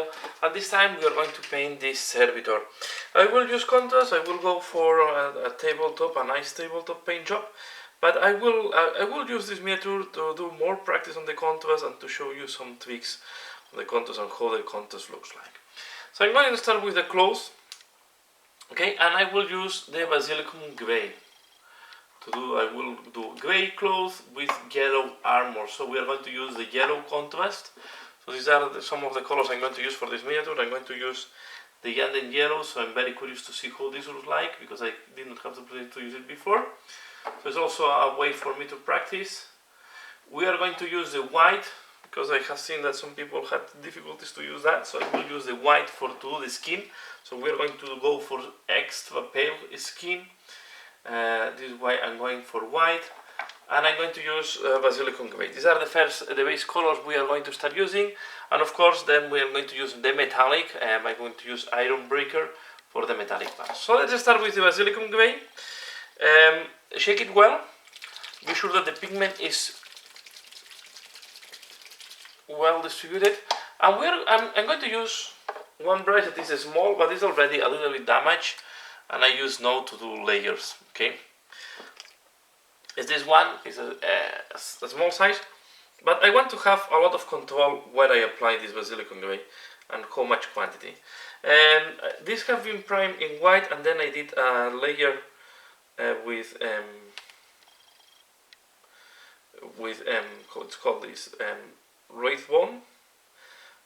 tutorial, and this time we are going to paint this servitor. I will use contrast. I will go for a tabletop, a nice tabletop paint job, but I will use this miniature to do more practice on the contrast and to show you some tweaks on the contrast and how the contrast looks like. So I'm going to start with the clothes, okay, and I will use the Basilicum Grey. I will do grey clothes with yellow armor. So we are going to use the yellow contrast. So these are some of the colors I'm going to use for this miniature. I'm going to use the Yanden yellow, so I'm very curious to see how this looks like, because I didn't have the opportunity to use it before. So it's also a way for me to practice. We are going to use the white, because I have seen that some people had difficulties to use that, so I will use the white to do the skin. So we are going to go for extra pale skin. This is why I'm going for white, and I'm going to use Basilicum Grey. These are the base colors we are going to start using, and of course then we are going to use the metallic. I'm going to use Iron Breaker for the metallic parts. So let's start with the Basilicum Grey. Shake it well. Be sure that the pigment is well distributed, and I'm going to use one brush that is small but is already a little bit damaged, and I use now to do layers. Okay, this one is a small size, but I want to have a lot of control where I apply this Basilicum Grey and how much quantity. And this have been primed in white, and then I did a layer with how it's called this wraith bone.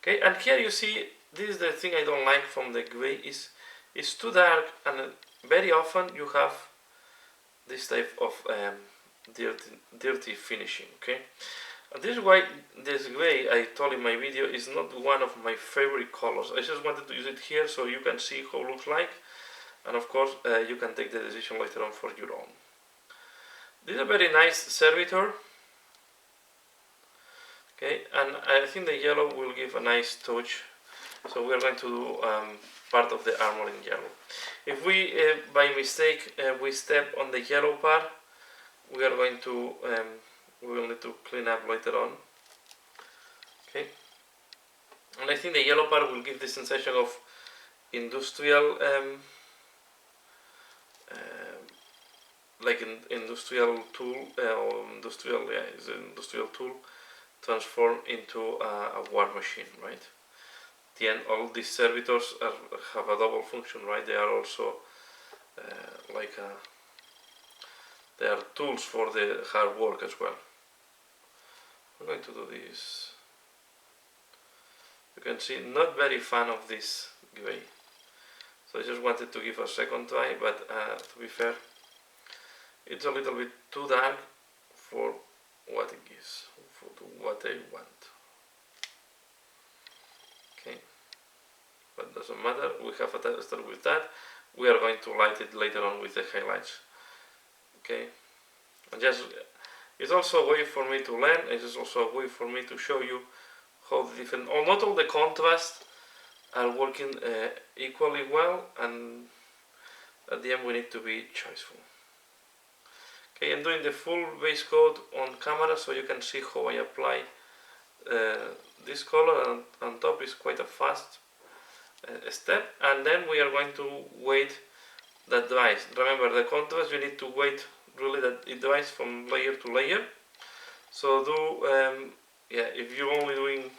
Okay, and here you see, this is the thing I don't like from the grey, is it's too dark, and very often you have this type of dirty finishing. Okay, and this is why this grey, I told in my video, is not one of my favorite colors. I just wanted to use it here so you can see how it looks like, and of course you can take the decision later on for your own. This is a very nice servitor. Okay, and I think the yellow will give a nice touch. So we are going to do part of the armor in yellow. If we, by mistake, we step on the yellow part, we are going to, we will need to clean up later on. Okay, and I think the yellow part will give the sensation of industrial, like an industrial tool, or industrial, yeah, it's an industrial tool transformed into a war machine, right? The end, all these servitors have a double function, right? They are also they are tools for the hard work as well. I'm going to do this. You can see, not very fan of this grey, so I just wanted to give a second try, but to be fair, it's a little bit too dark for what it is, for what I want. Okay, but doesn't matter, we have to start with that. We are going to light it later on with the highlights. Okay, and just, it's also a way for me to learn. It's also a way for me to show you how the different, or not all the contrasts are working equally well, and at the end we need to be choiceful. Okay, I'm doing the full base coat on camera so you can see how I apply this color, and on top is quite a fast step, and then we are going to wait that dries. Remember, the contrast, you need to wait really that it dries from layer to layer. So do, yeah, if you're only doing,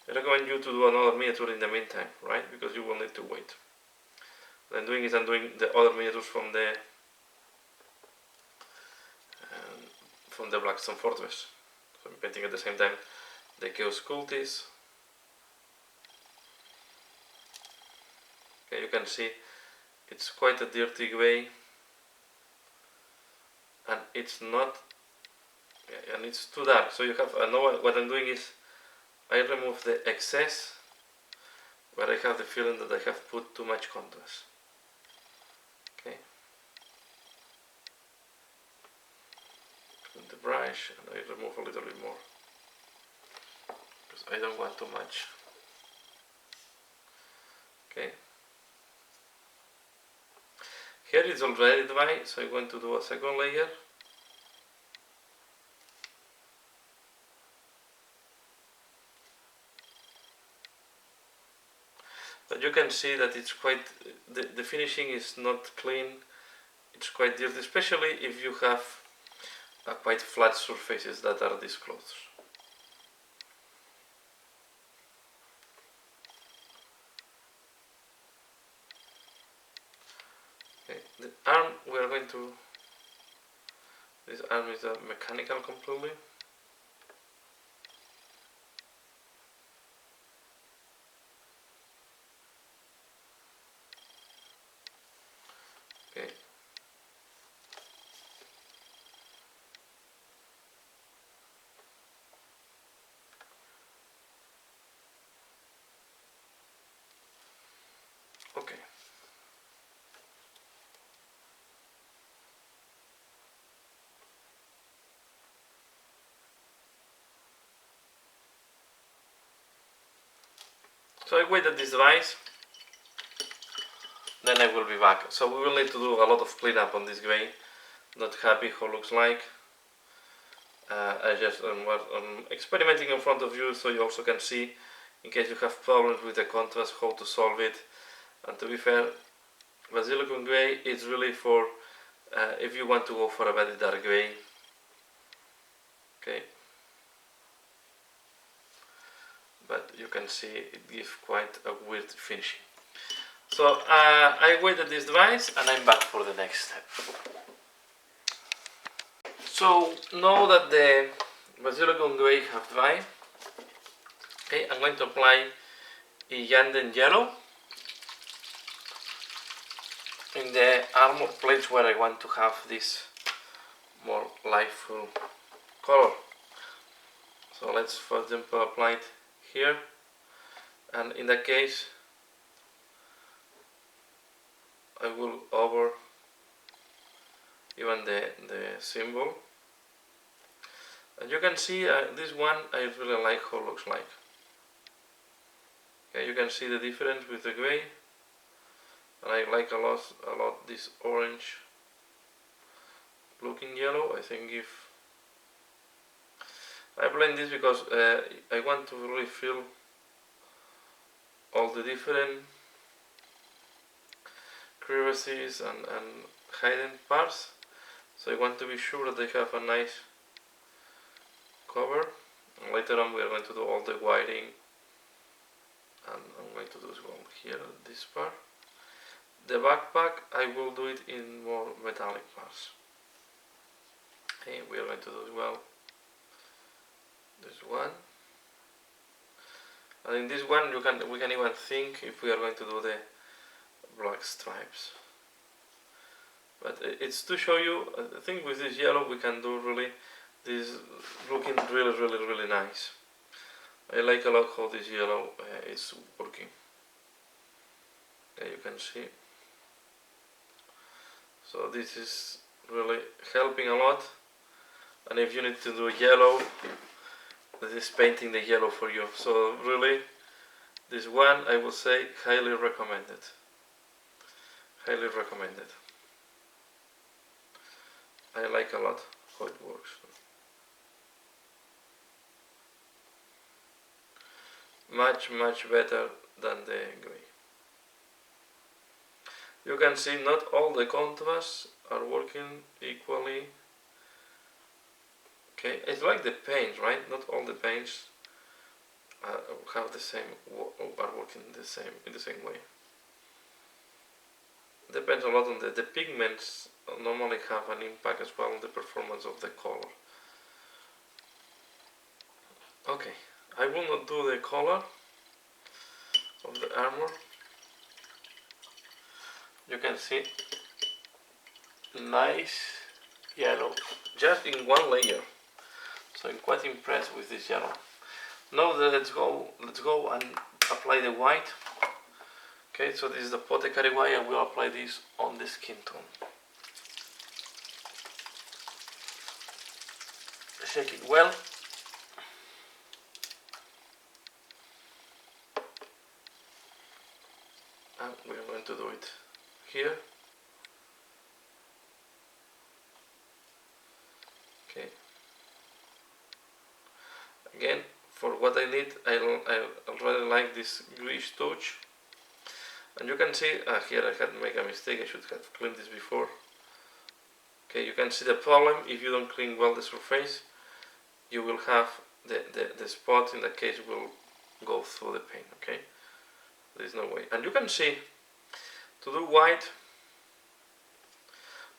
I recommend you to do another miniature in the meantime, right? Because you will need to wait. What I'm doing is I'm doing the other miniatures from the Blackstone Fortress. So I'm painting at the same time the Chaos Cultists. Okay, you can see it's quite a dirty grey, and it's not, and it's too dark. So you have, I know what I'm doing is I remove the excess where I have the feeling that I have put too much contrast. Okay, clean the brush, and I remove a little bit more because I don't want too much. Okay, here it's already dry, so I'm going to do a second layer. but you can see that it's quite, the finishing is not clean, it's quite dirty, especially if you have quite flat surfaces that are this close. Okay, the arm, we are going to, this arm is a mechanical completely. Okay. Okay. So I wait at this device, then I will be back. So we will need to do a lot of cleanup on this gray. Not happy how it looks like. I just I'm experimenting in front of you so you also can see, in case you have problems with the contrast, how to solve it. And to be fair, Silicon Gray is really for if you want to go for a very dark gray. Okay. But you can see it gives quite a weird finishing. So I waited this device and I'm back for the next step. So now that the Silicon Gray have dried, okay, I'm going to apply Iyanden yellow in the armor plates where I want to have this more liveful color. So let's for example apply it here, and in that case I will over even the symbol, and you can see this one I really like how it looks like. Okay, you can see the difference with the gray, and I like a lot this orange looking yellow. I think if I blend this because I want to really feel all the different crevices and hidden parts, so I want to be sure that they have a nice cover. And later on we are going to do all the whiting, and I'm going to do as well here this part. The backpack I will do it in more metallic parts. Okay, we are going to do as well this one, and in this one we can even think if we are going to do the black stripes. But it's to show you, I think with this yellow we can do really this looking really nice. I like a lot how this yellow is working. Okay, you can see. So this is really helping a lot, and if you need to do yellow, this is painting the yellow for you. So really, this one I would say highly recommended. Highly recommended. I like a lot how it works. Much better than the gray. You can see not all the contrasts are working equally. Okay, it's like the paint, right? Not all the paints have the same, are working in the same way. Depends a lot on the pigments. Normally have an impact as well on the performance of the color. Okay, I will not do the color of the armor. You can see nice yellow just in one layer, so I'm quite impressed with this yellow. Now let's go and apply the white. Okay, so this is the Apothecary white. I will apply this on the skin tone. Shake it well. And we are going to do it here. Okay. Again, for what I need, I really like this grease touch. And you can see, here I had made a mistake, I should have cleaned this before. Okay, you can see the problem. If you don't clean well the surface, you will have the spot in that case will go through the paint. Okay, there is no way. And you can see, to do white,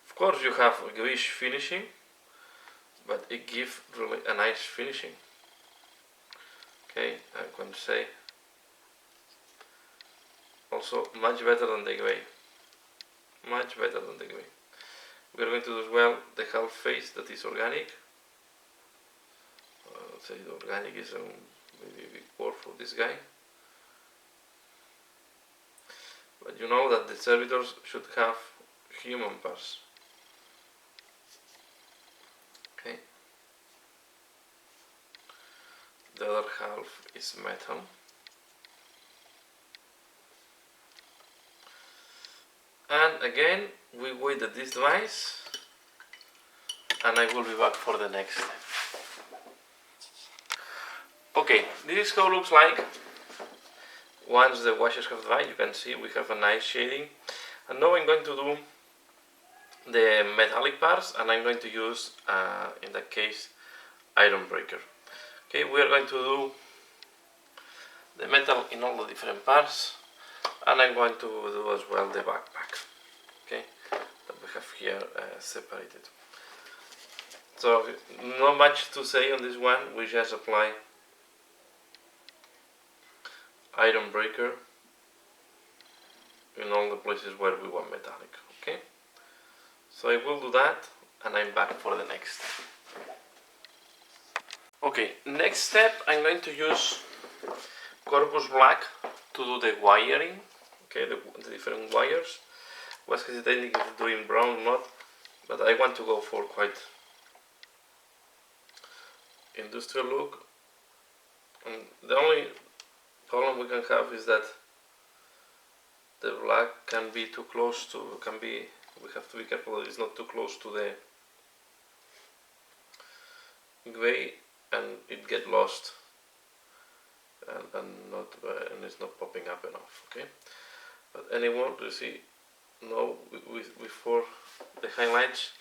of course you have a greyish finishing, but it gives really a nice finishing. Okay, I'm going to say also much better than the grey. Much better than the grey. We are going to do as well the half face that is organic. I'll say the organic is maybe a big word for this guy. But you know that the servitors should have human parts. Okay. The other half is metal. And again, we wait that this dries, and I will be back for the next step. Okay, this is how it looks like once the washes have dried. You can see we have a nice shading. And now I'm going to do the metallic parts, and I'm going to use, in that case, iron breaker. Okay, we are going to do the metal in all the different parts, and I'm going to do as well the backpack. Okay, that we have here separated. So not much to say on this one. We just apply iron breaker in all the places where we want metallic. Okay, so I will do that, and I'm back for the next step. Okay, next step I'm going to use Corpus Black to do the wiring. Okay, the different wires. Was hesitating if doing brown or not, but I want to go for quite industrial look. And the only problem we can have is that the black can be too close to, we have to be careful that it's not too close to the gray and it get lost and it's not popping up enough. Okay, but anymore, you see now before the highlights,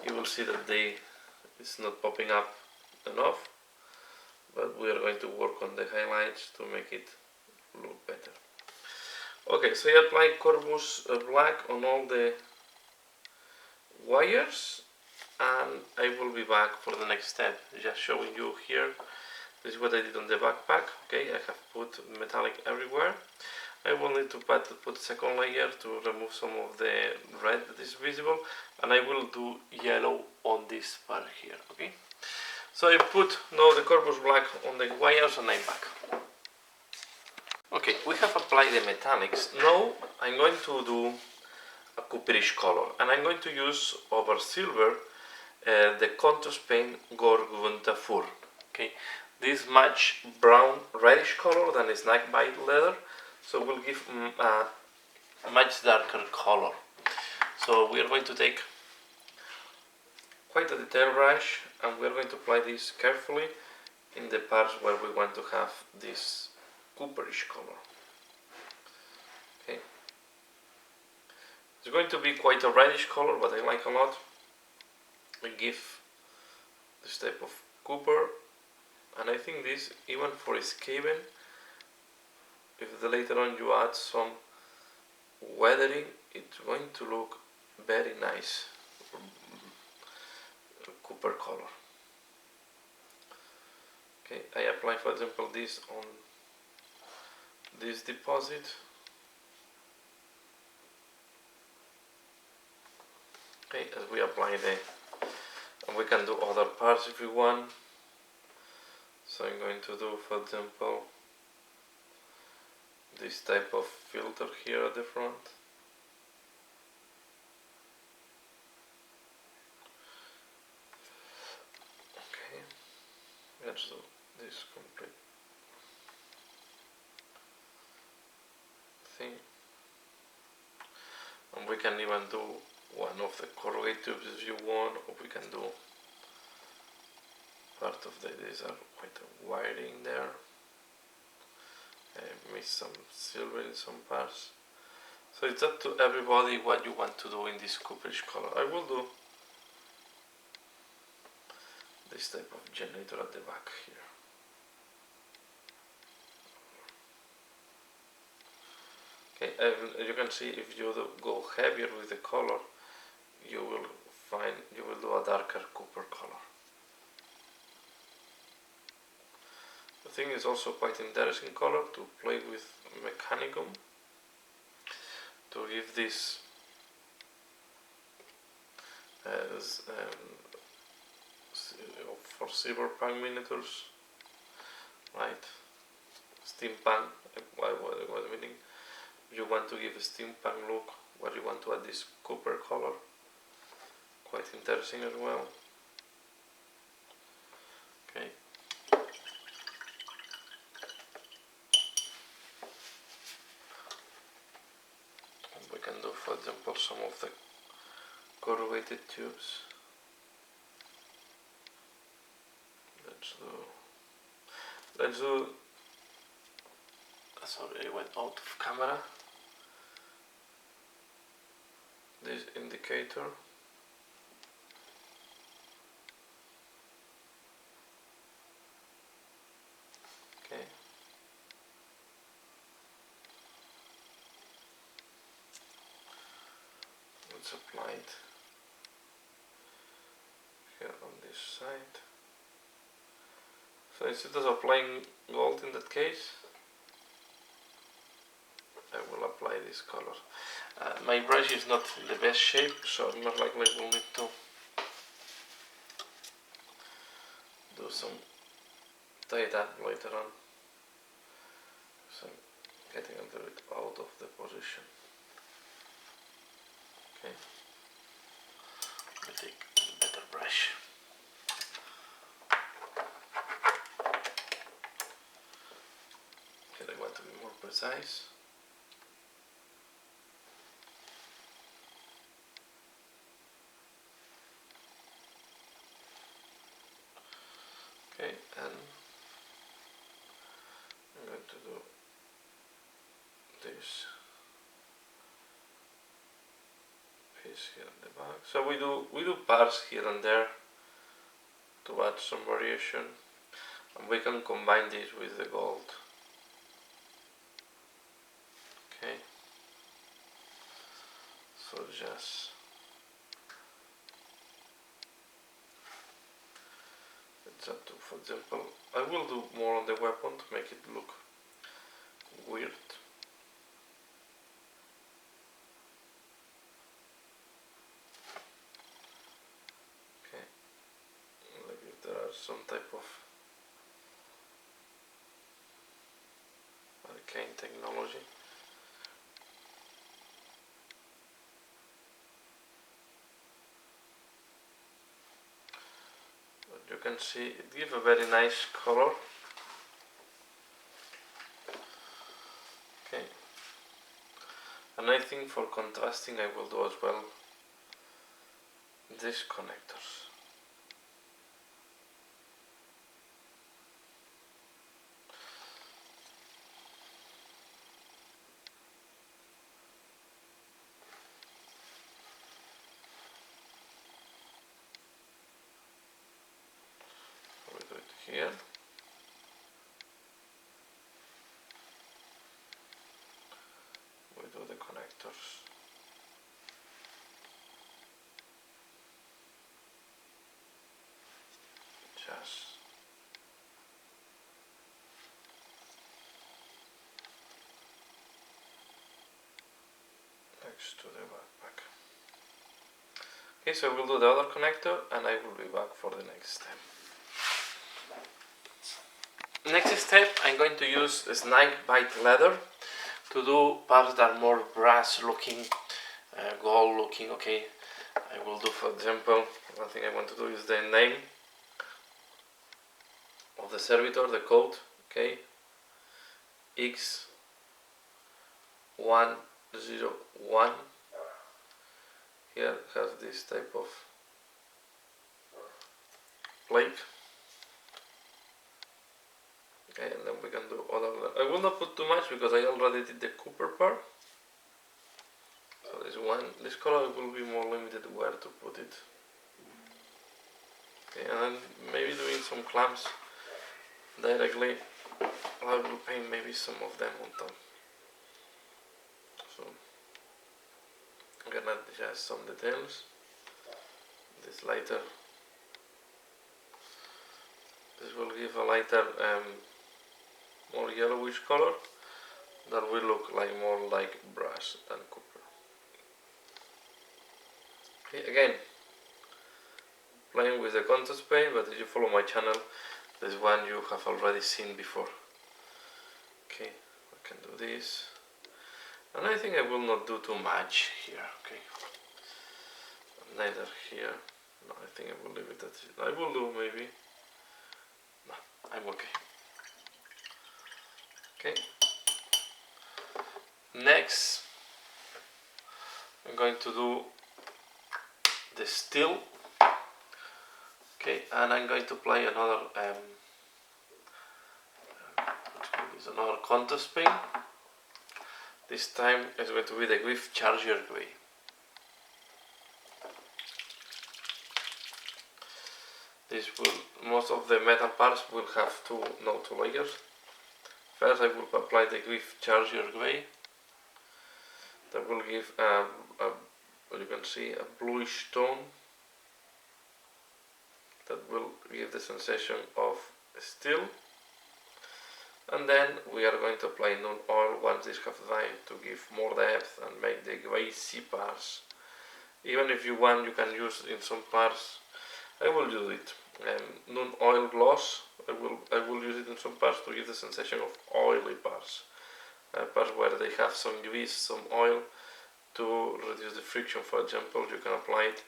you will see that it's not popping up enough, but we are going to work on the highlights to make it look better. Okay, so I apply Corpus Black on all the wires, and I will be back for the next step, just showing you here. This is what I did on the backpack. Okay, I have put metallic everywhere. I will need to put second layer to remove some of the red that is visible, and I will do yellow on this part here. Okay, so I put now the Corpus Black on the wires, and I'm back. Okay, we have applied the metallics. Now I'm going to do a cooperish color, and I'm going to use over silver the contrast paint Gorgunta Fur. Okay, this much brown reddish color than a snakebite leather, so we'll give a much darker color. So we are going to take quite a detail brush, and we are going to apply this carefully in the parts where we want to have this cooperish color. Okay, it's going to be quite a reddish color, but I like a lot. We give this type of copper, and I think this, even for escaping, if later on you add some weathering, it's going to look very nice. Copper color. Okay, I apply, for example, this on this deposit. Okay, as we apply and we can do other parts if we want. So I'm going to do, for example, this type of filter here at the front. Okay, let's do this complete thing. And we can even do one of the corrugate tubes if you want, or we can do part of these are quite a wiring there. I missed some silver in some parts. So it's up to everybody what you want to do in this cooperish color. I will do this type of generator at the back here. Okay, you can see if you go heavier with the color, you will do a darker copper color. The thing is also quite interesting color to play with mechanicum, to give this as for cyberpunk miniatures, right? Steampunk. What meaning? You want to give a steampunk look, what you want to add this copper color. Quite interesting as well. Okay. And we can do, for example, some of the corrugated tubes. Let's do. Sorry, I went out of camera. This indicator. Okay. Let's apply it here on this side. So instead of applying gold in that case, I will apply this color. My brush is not in the best shape, so most likely we'll need to do some tie that later on. So I'm getting a little bit out of the position. Okay. Let me take a better brush. Here I want to be more precise. Okay, and I'm going to do this piece here in the back. So we do parts here and there to add some variation, and we can combine this with the gold. Okay, so just it's up to, for example, I will do more on the weapon to make it look weird. Okay, like if there are some type of arcane technology. But you can see it gives a very nice color. Okay, and I think for contrasting I will do as well these connectors. We do it here. We do the connectors. Just next to the backpack. Okay, so we'll do the other connector and I will be back for the next step. Next step, I'm going to use snake bite leather to do parts that are more brass looking, gold looking. Okay, I will do, for example, one thing I want to do is the name of the servitor, the code. Okay, X-101. Here has this type of plate. Okay, and then we can do other. I will not put too much because I already did the copper part. one. This color will be more limited where to put it. Okay, and then maybe doing some clamps directly. I will paint maybe some of them on top. So I'm gonna adjust some details. This lighter. This will give a lighter, more yellowish color that will look like more like brass than copper. Okay, again, playing with the contrast paint, but if you follow my channel, this one you have already seen before. Okay, I can do this, and I think I will not do too much here. Okay, neither here. No, I think I will leave it at it. I will do maybe. No, I'm okay. Okay. Next, I'm going to do the steel. Okay, and I'm going to apply another another contrast paint. This time it's going to be the Griff Charger Gray. This will, most of the metal parts will have two layers. First I will apply the Griff Charger Gray. That will give what you can see, a bluish tone. That will give the sensation of steel. And then we are going to apply non-oil once this has dried to give more depth and make the graysy parts. Even if you want, you can use in some parts. I will do it. Non-oil gloss. I will use it in some parts to give the sensation of oily parts. Parts where they have some grease, some oil, to reduce the friction. For example, you can apply it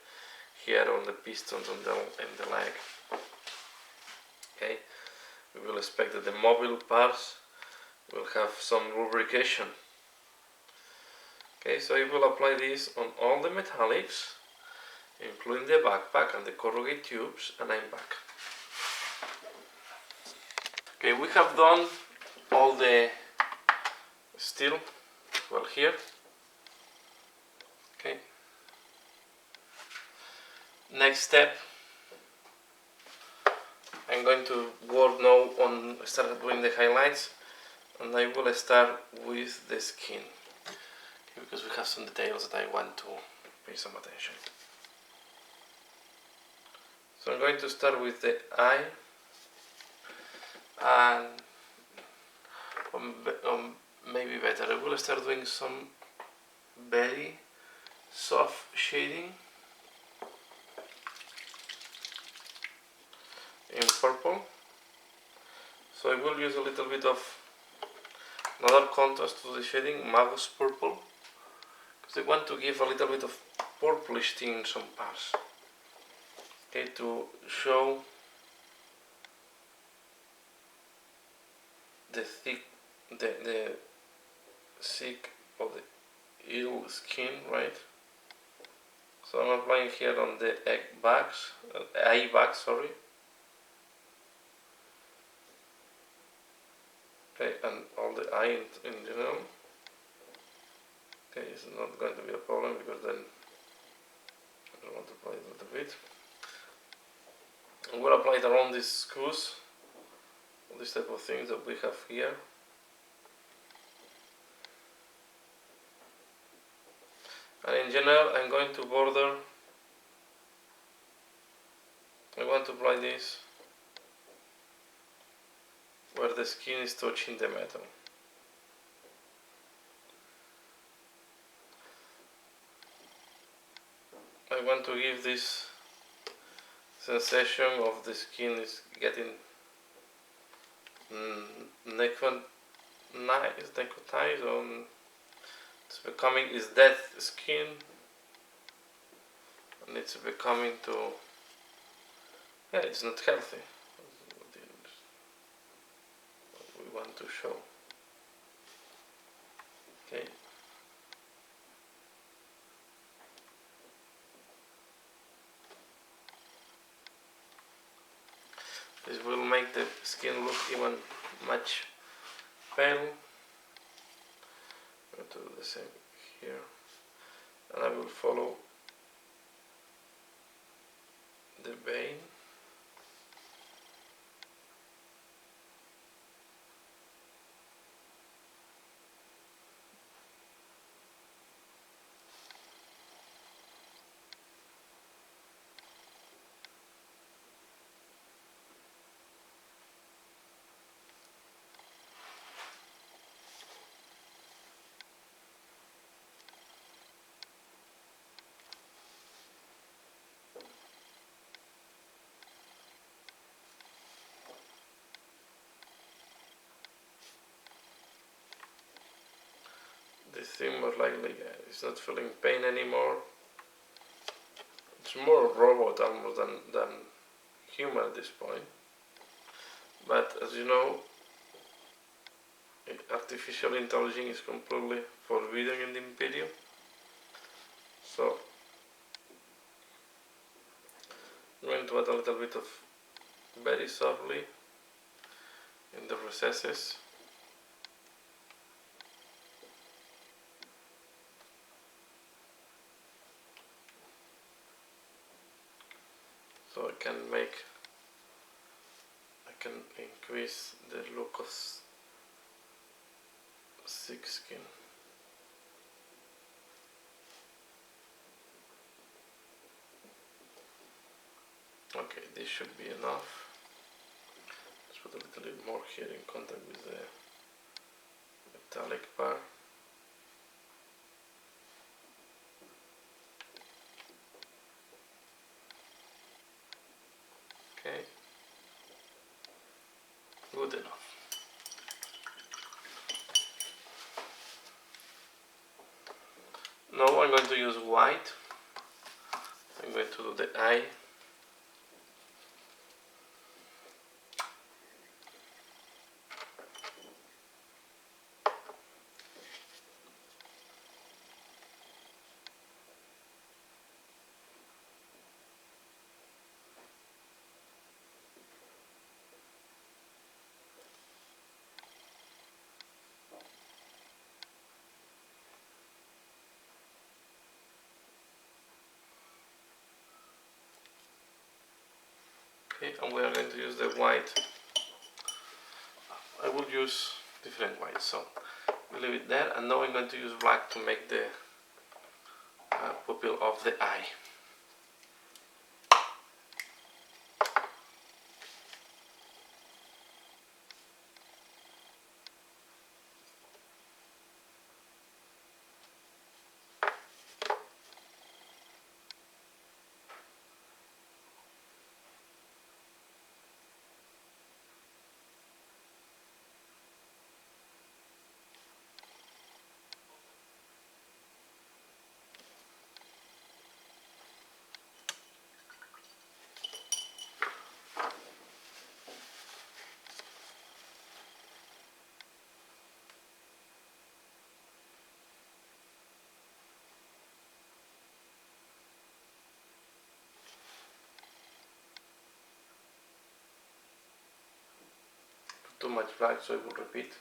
here on the pistons and the leg. Okay, we will expect that the mobile parts will have some lubrication. Okay, so I will apply this on all the metallics, including the backpack and the corrugate tubes, and I'm back. Okay, we have done all the steel, well, here. Okay. Next step, I'm going to work now on start doing the highlights, and I will start with the skin, okay, because we have some details that I want to pay some attention. So I'm going to start with the eye, and maybe better, I will start doing some very soft shading in purple. So I will use a little bit of another contrast to the shading, Magus purple, because I want to give a little bit of purplish thing in some parts. Okay, to show the thick of the eel skin, right? So I'm applying here on the eye bags, sorry. Okay, and all the eye in general. Okay, it's not going to be a problem because then I don't want to apply it a little bit. I'm going to apply it around these screws, all these type of things that we have here. And in general, I'm going to border. I want to apply this where the skin is touching the metal. I want to give this sensation of the skin is getting necrotized, or it's becoming is dead skin, and it's becoming to, yeah, it's not healthy. What we want to show. Okay. This will make the skin look even much pale. I'm going to do the same here. and I will follow the vein. This thing most likely is not feeling pain anymore. It's more robot almost than human at this point. But as you know, artificial intelligence is completely forbidden in the Imperium. So I'm going to add a little bit of very softly in the recesses. So I can increase the look of thick skin. Okay, this should be enough. Let's put a little bit more here in contact with the metallic part. Okay, good enough. Now I'm going to use white. I'm going to do the eye. Okay, and we are going to use the white. I will use different whites, so we'll leave it there, and now I'm going to use black to make the pupil of the eye. Too much black, so I will repeat.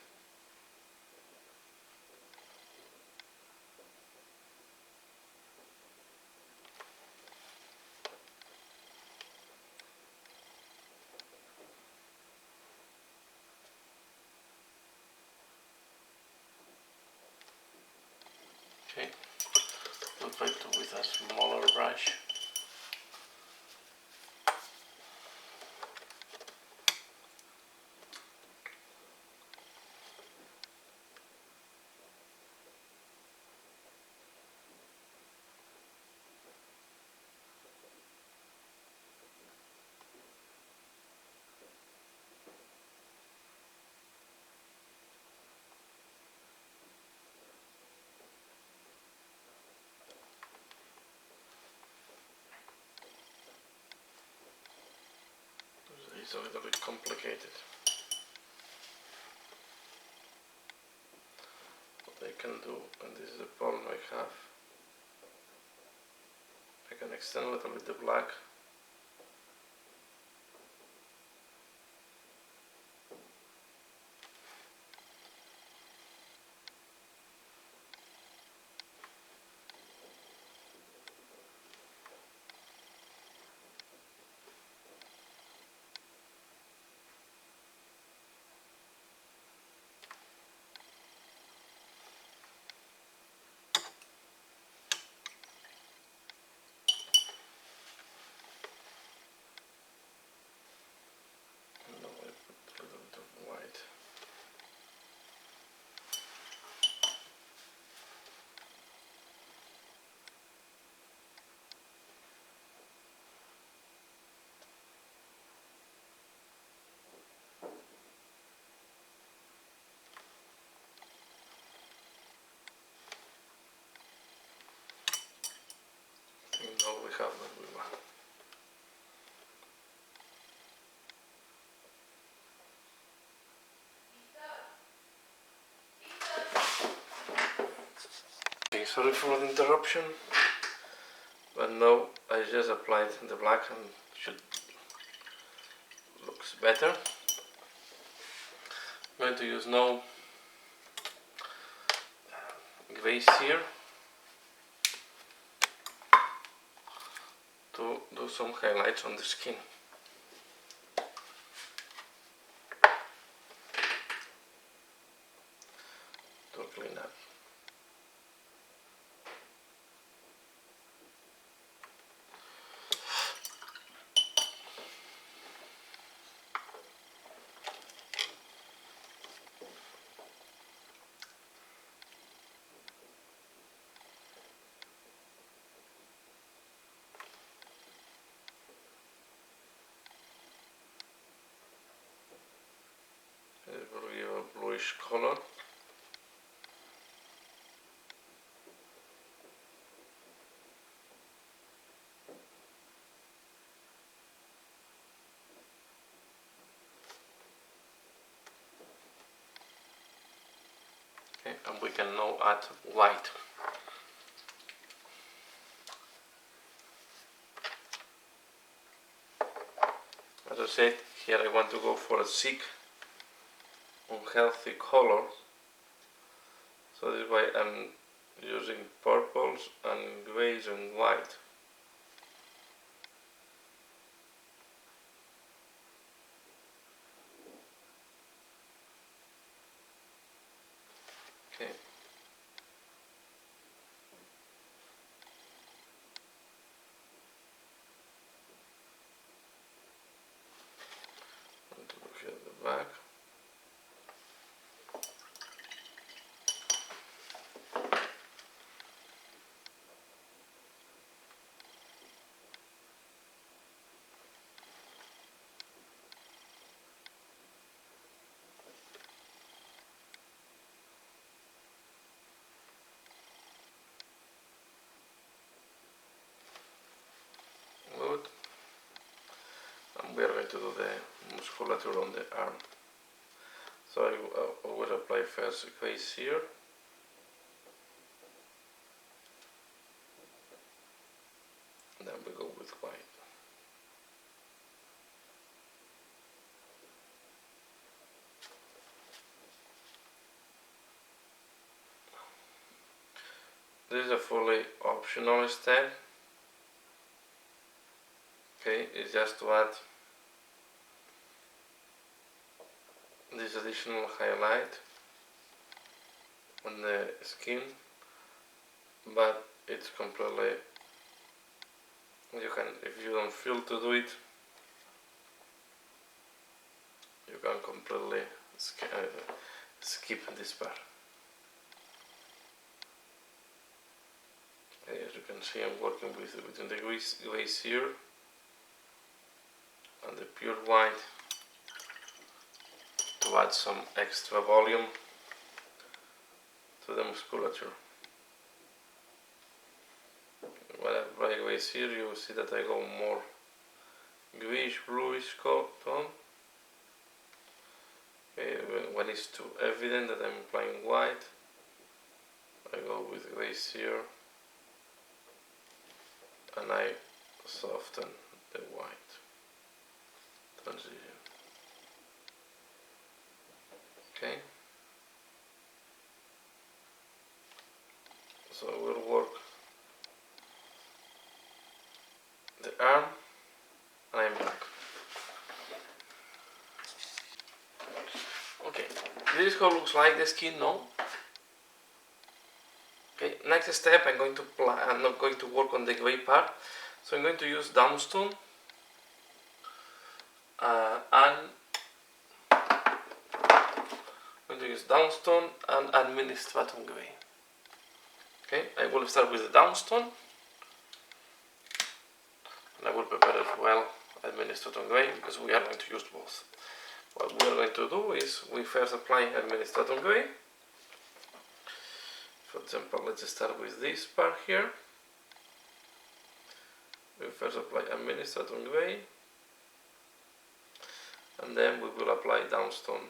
Okay, we'll try to with a smaller brush. It's a little bit complicated. What I can do, and this is the problem I have, I can extend a little bit the black. now we have what we want. Okay, sorry for the interruption, but now I just applied the black and should looks better. I'm going to use now glaze here to do some highlights on the skin. To clean up. It will give a bluish color. Okay, and we can now add white. As I said, here I want to go for a sick, unhealthy color. So this way I'm using purples and grays and white. Okay. And to look at the back. Good. And we are going to do the musculature on the arm. So I will apply first a glaze here. And then we go with white. This is a fully optional step. Okay, it's just to add this additional highlight on the skin, but it's completely, you can, if you don't feel to do it, you can completely skip this part. Okay, as you can see, I'm working between the glaze here and the pure white to add some extra volume to the musculature. When I apply glaze here, you will see that I go more greenish bluish tone. Okay, when it's too evident that I'm applying white, I go with glaze here and I soften the white transition. Okay, so we'll work the arm and I'm back. Okay, this is how it looks like the skin now. Okay, next step I'm not going to work on the gray part, so I'm going to use Downstone and I'm going to use Downstone and Administratum Gray. Okay, I will start with the Downstone and I will prepare as well Administratum Gray because we are going to use both. What we are going to do is we first apply Administratum Gray. For example, let's start with this part here. We first apply administrator gray, and then we will apply downstone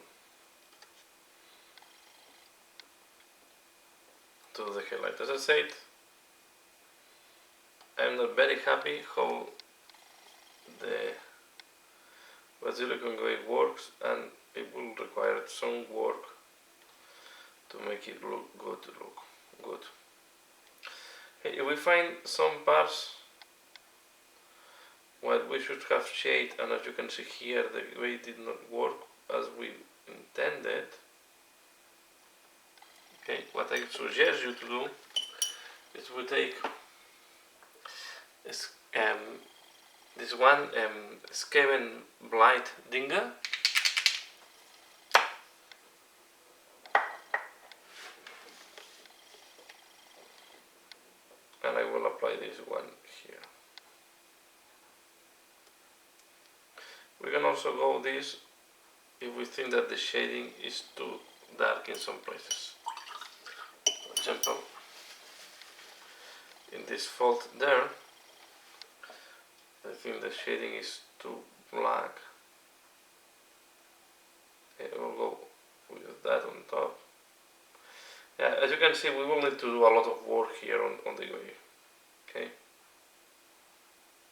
to the highlight. As I said, I'm not very happy how the silicon gray works, and it will require some work to make it look good. Okay, if we find some parts what we should have shade, and as you can see here, the gray did not work as we intended. Okay, what I suggest you to do is we take this one Skaven Blight Dinga, and I will apply this one here. We can also go this if we think that the shading is too dark in some places. For example, in this fault there, I think the shading is too black. Okay, we'll go with that on top. Yeah, as you can see, we will need to do a lot of work here on the gray. Okay,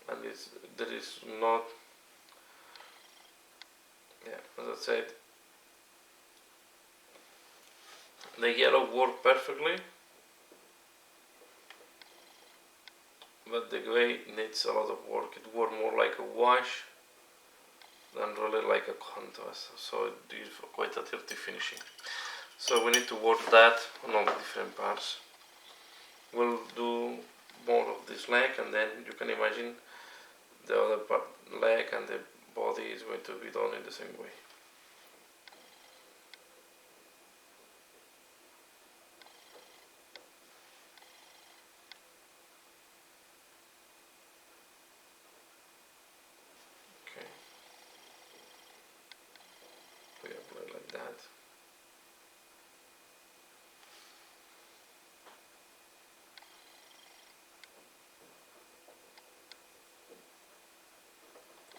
and there is not. Yeah, as I said, the yellow worked perfectly, but the gray needs a lot of work. It worked more like a wash than really like a contrast, so it is quite a dirty finishing. So we need to work that on all the different parts. We'll do more of this leg, and then you can imagine the other part, leg and the body is going to be done in the same way. Okay, we apply like that.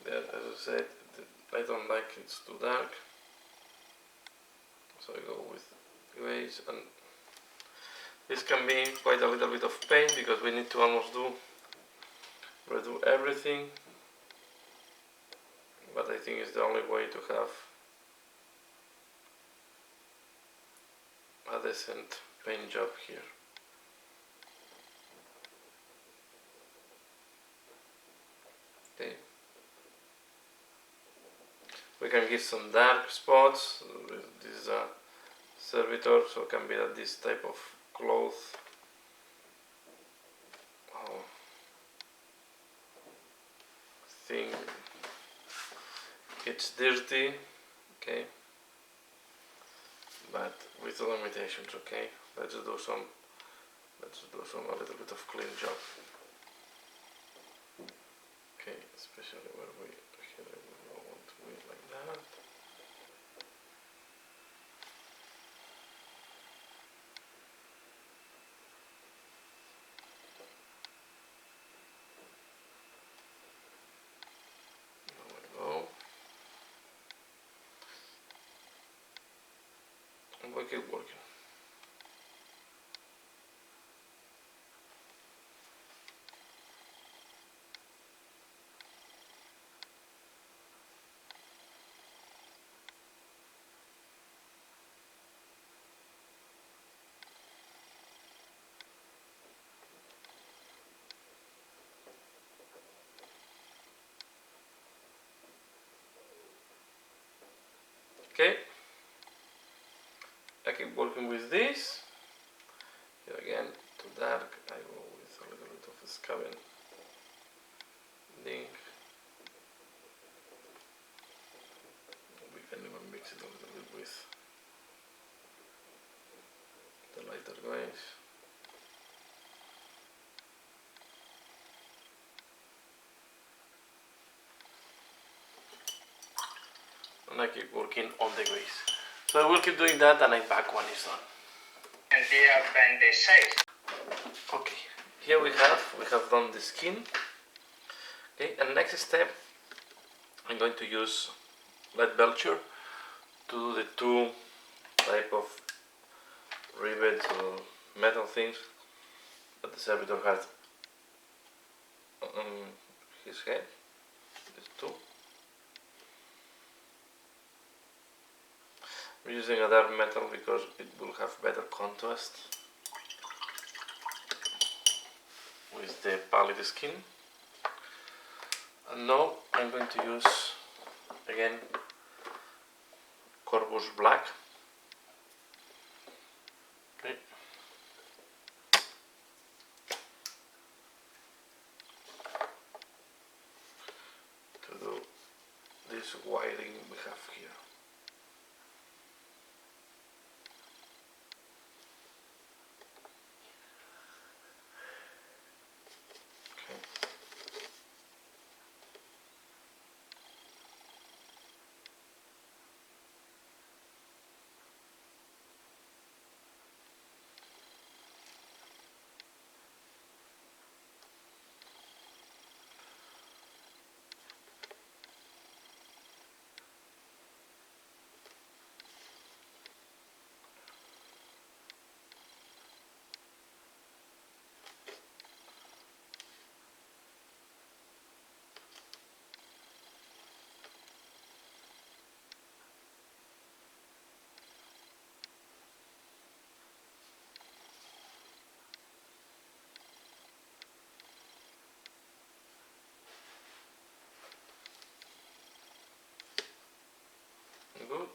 There, as I said, I don't like it's too dark, so I go with grays, and this can be quite a little bit of pain because we need to almost redo everything, but I think it's the only way to have a decent paint job here. Okay. We can give some dark spots. This is a Servitor, so it can be that this type of cloth. Thing it's dirty, okay, but with the limitations. Okay, let's do a little bit of clean job. Okay, especially where we don't want to do it like that. There we go. And we keep working. Okay, I keep working with this. Here again, too dark, I go with a little bit of a Skaven ink. We can even mix it a little bit with the lighter grays. And I keep working on the grays. So I will keep doing that, and I'm back when it's done. Okay, here we have done the skin. Okay, and next step, I'm going to use lead belcher to do the two type of rivets or metal things that the servitor has on his head. These two. I'm using a dark metal because it will have better contrast with the pallid skin. And now I'm going to use again Corpus Black. Okay. To do this wiring we have here. Good.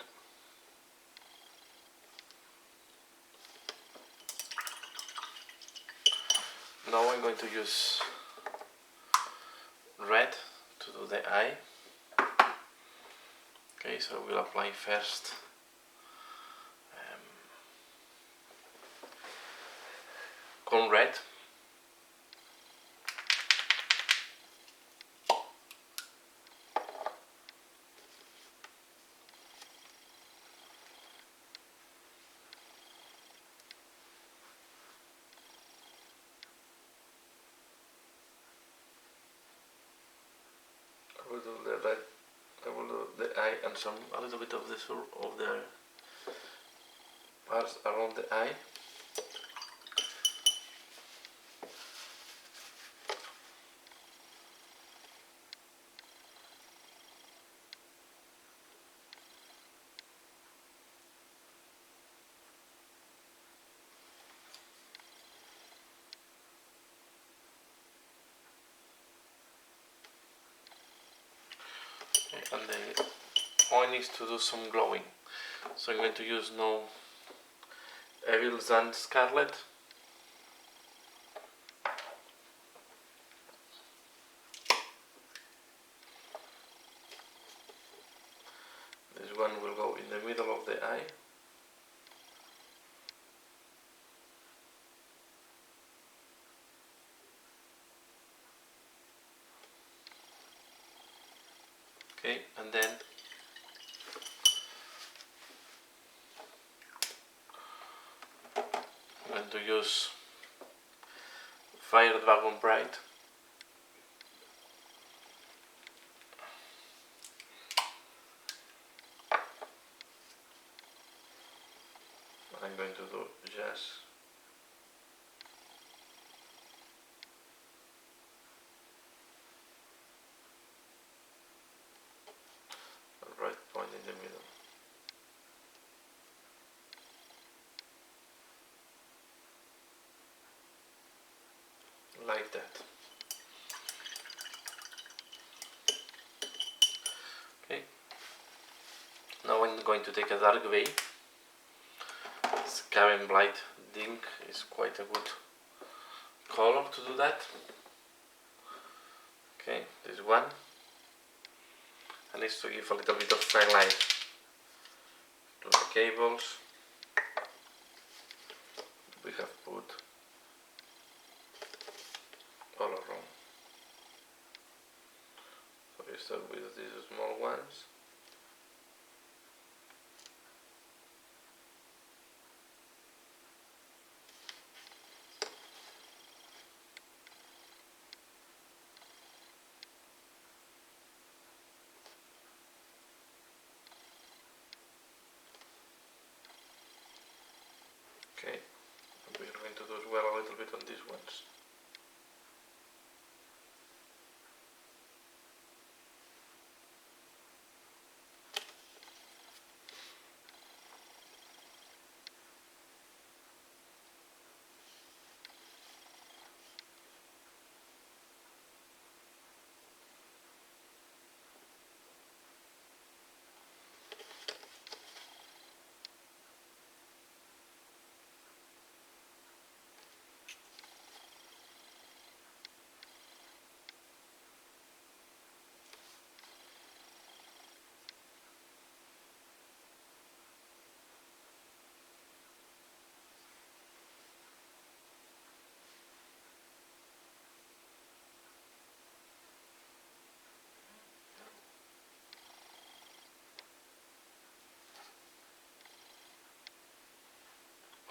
Now I'm going to use red to do the eye. Okay, so we'll apply first con red. I will do the red. I will do the eye and a little bit of the parts around the eye. And the point is to do some glowing. So I'm going to use now Evil Sand Scarlet. This one will go in the middle of the eye. Okay, and then I'm going to use Fire Dragon Bright. I'm going to do just a right point in the middle. Like that. Okay. Now I'm going to take a dark gray. Scarab Blight Dink is quite a good color to do that. Okay, this one. And needs to give a little bit of highlight to the cables. We have put all around. So we start with these small ones. little bit on these ones.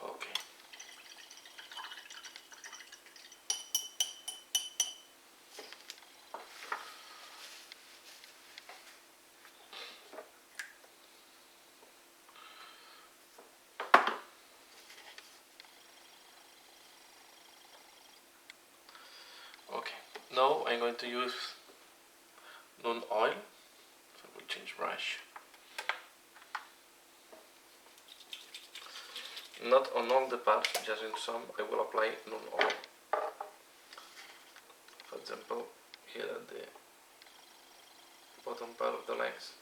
Okay. Okay, now I'm going to use non-oil, so we'll change brush. Not on all the parts, just in some I will apply non-oil. For example, here at the bottom part of the legs.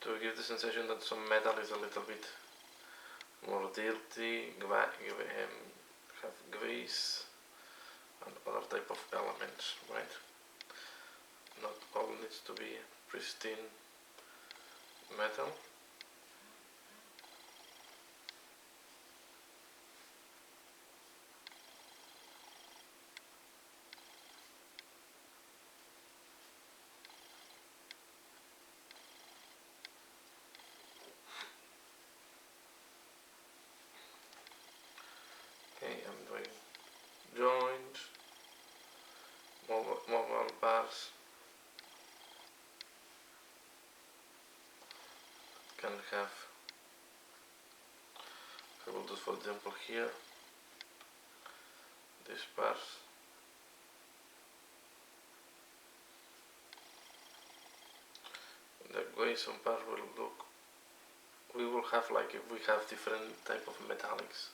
To give the sensation that some metal is a little bit more dirty, have grease and other type of elements, right? Not all needs to be pristine metal. Okay, I'm doing joints, mobile bars. Can have, I will do for example here, this part. The way some part will look, we will have like if we have different type of metallics.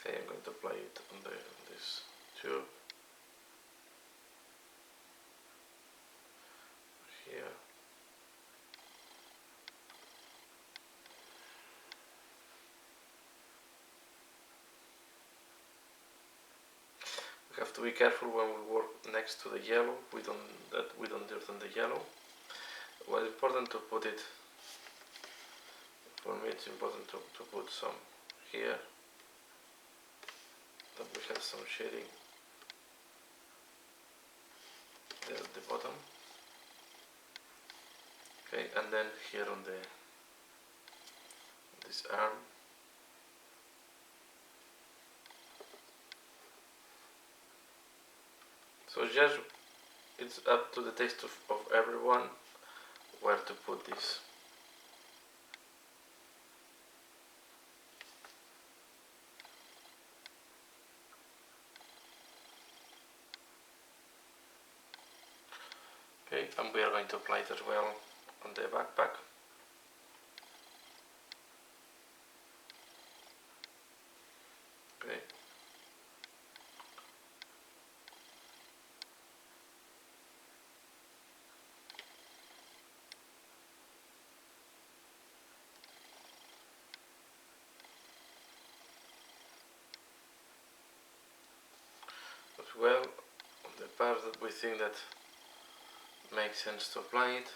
Okay, I'm going to apply it on this tube here. We have to be careful when we work next to the yellow. We don't dirten the yellow. Well, it's important to put it. For me, it's important to put some here. That we have some shading there at the bottom. Okay, and then here on this arm. So just it's up to the taste of everyone where to put this. Okay, and we are going to apply it as well on the backpack. Okay. As well, on the parts that we think that makes sense to apply it.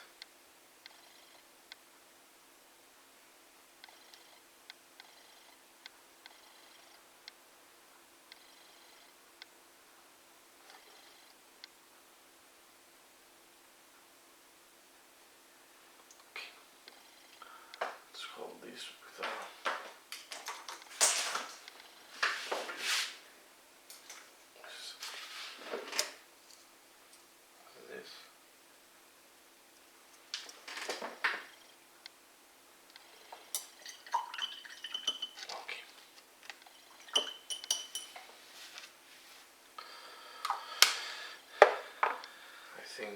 Let's hold this with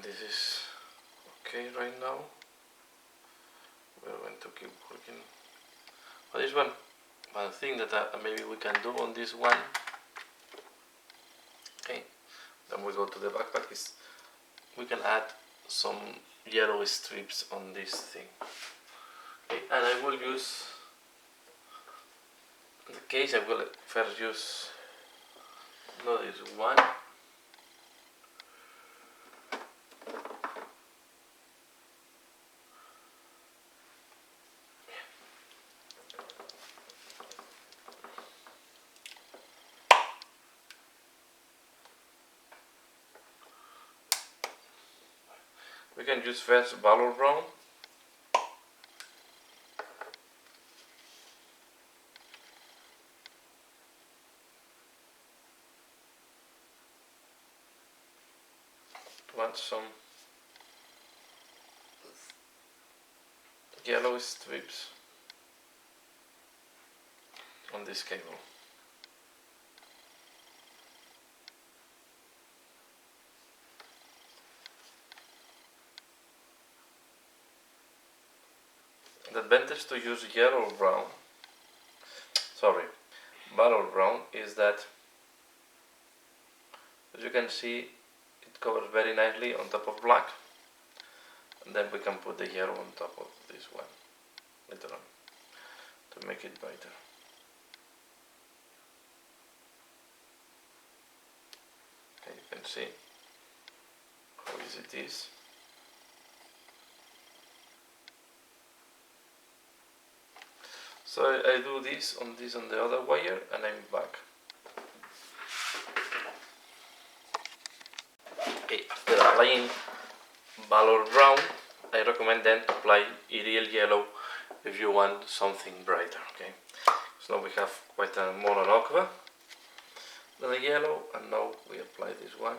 this is okay right now. We're going to keep working on this one. One thing that maybe we can do on this one, okay, then we go to the backpack, is we can add some yellow strips on this thing. Okay, and I will use, in the case I will first use, no, this one. We can use first valor brown. Want some yellow strips on this cable. The advantage to use valor brown is that, as you can see, it covers very nicely on top of black, and then we can put the yellow on top of this one later on to make it brighter. Okay, you can see how easy it is. So I do this on the other wire, and I'm back. Okay, after applying valor brown, I recommend then to apply Iriel yellow if you want something brighter. Okay, so now we have quite a more an aqua than the yellow, and now we apply this one.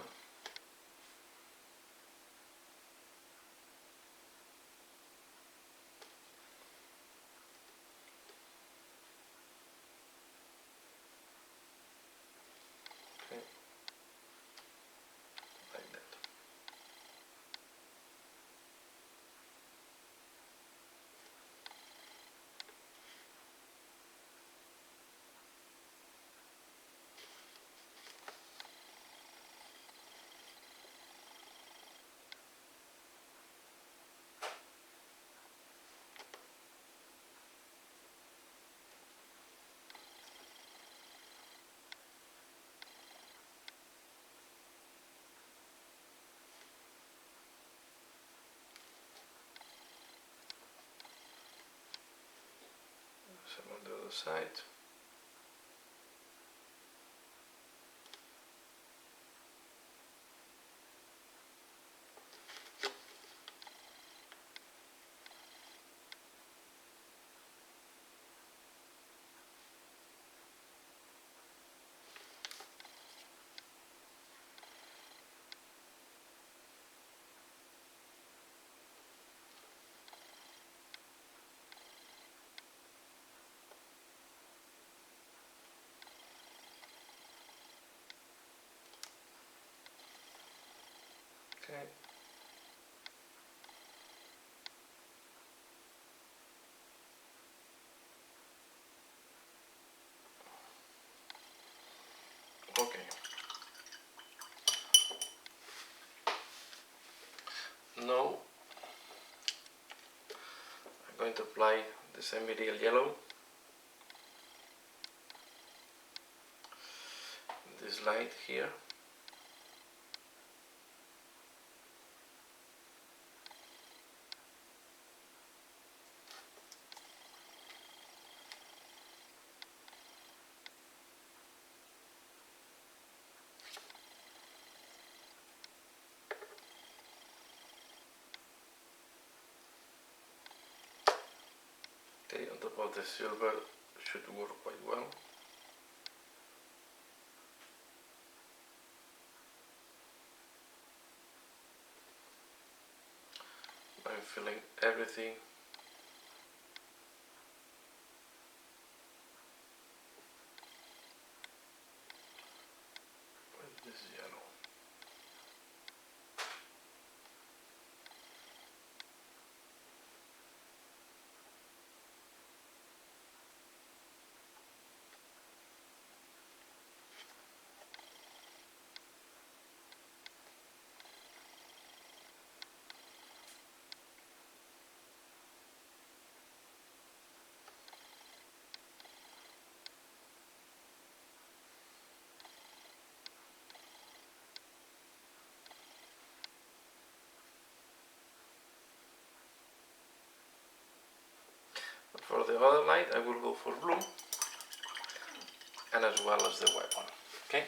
Some on the other side. Okay. Okay. Now I'm going to apply the semi-real yellow in this light here. Okay, on top of the silver should work quite well. I'm filling everything with this yellow. for the other light I will go for blue, and as well as the weapon. Okay,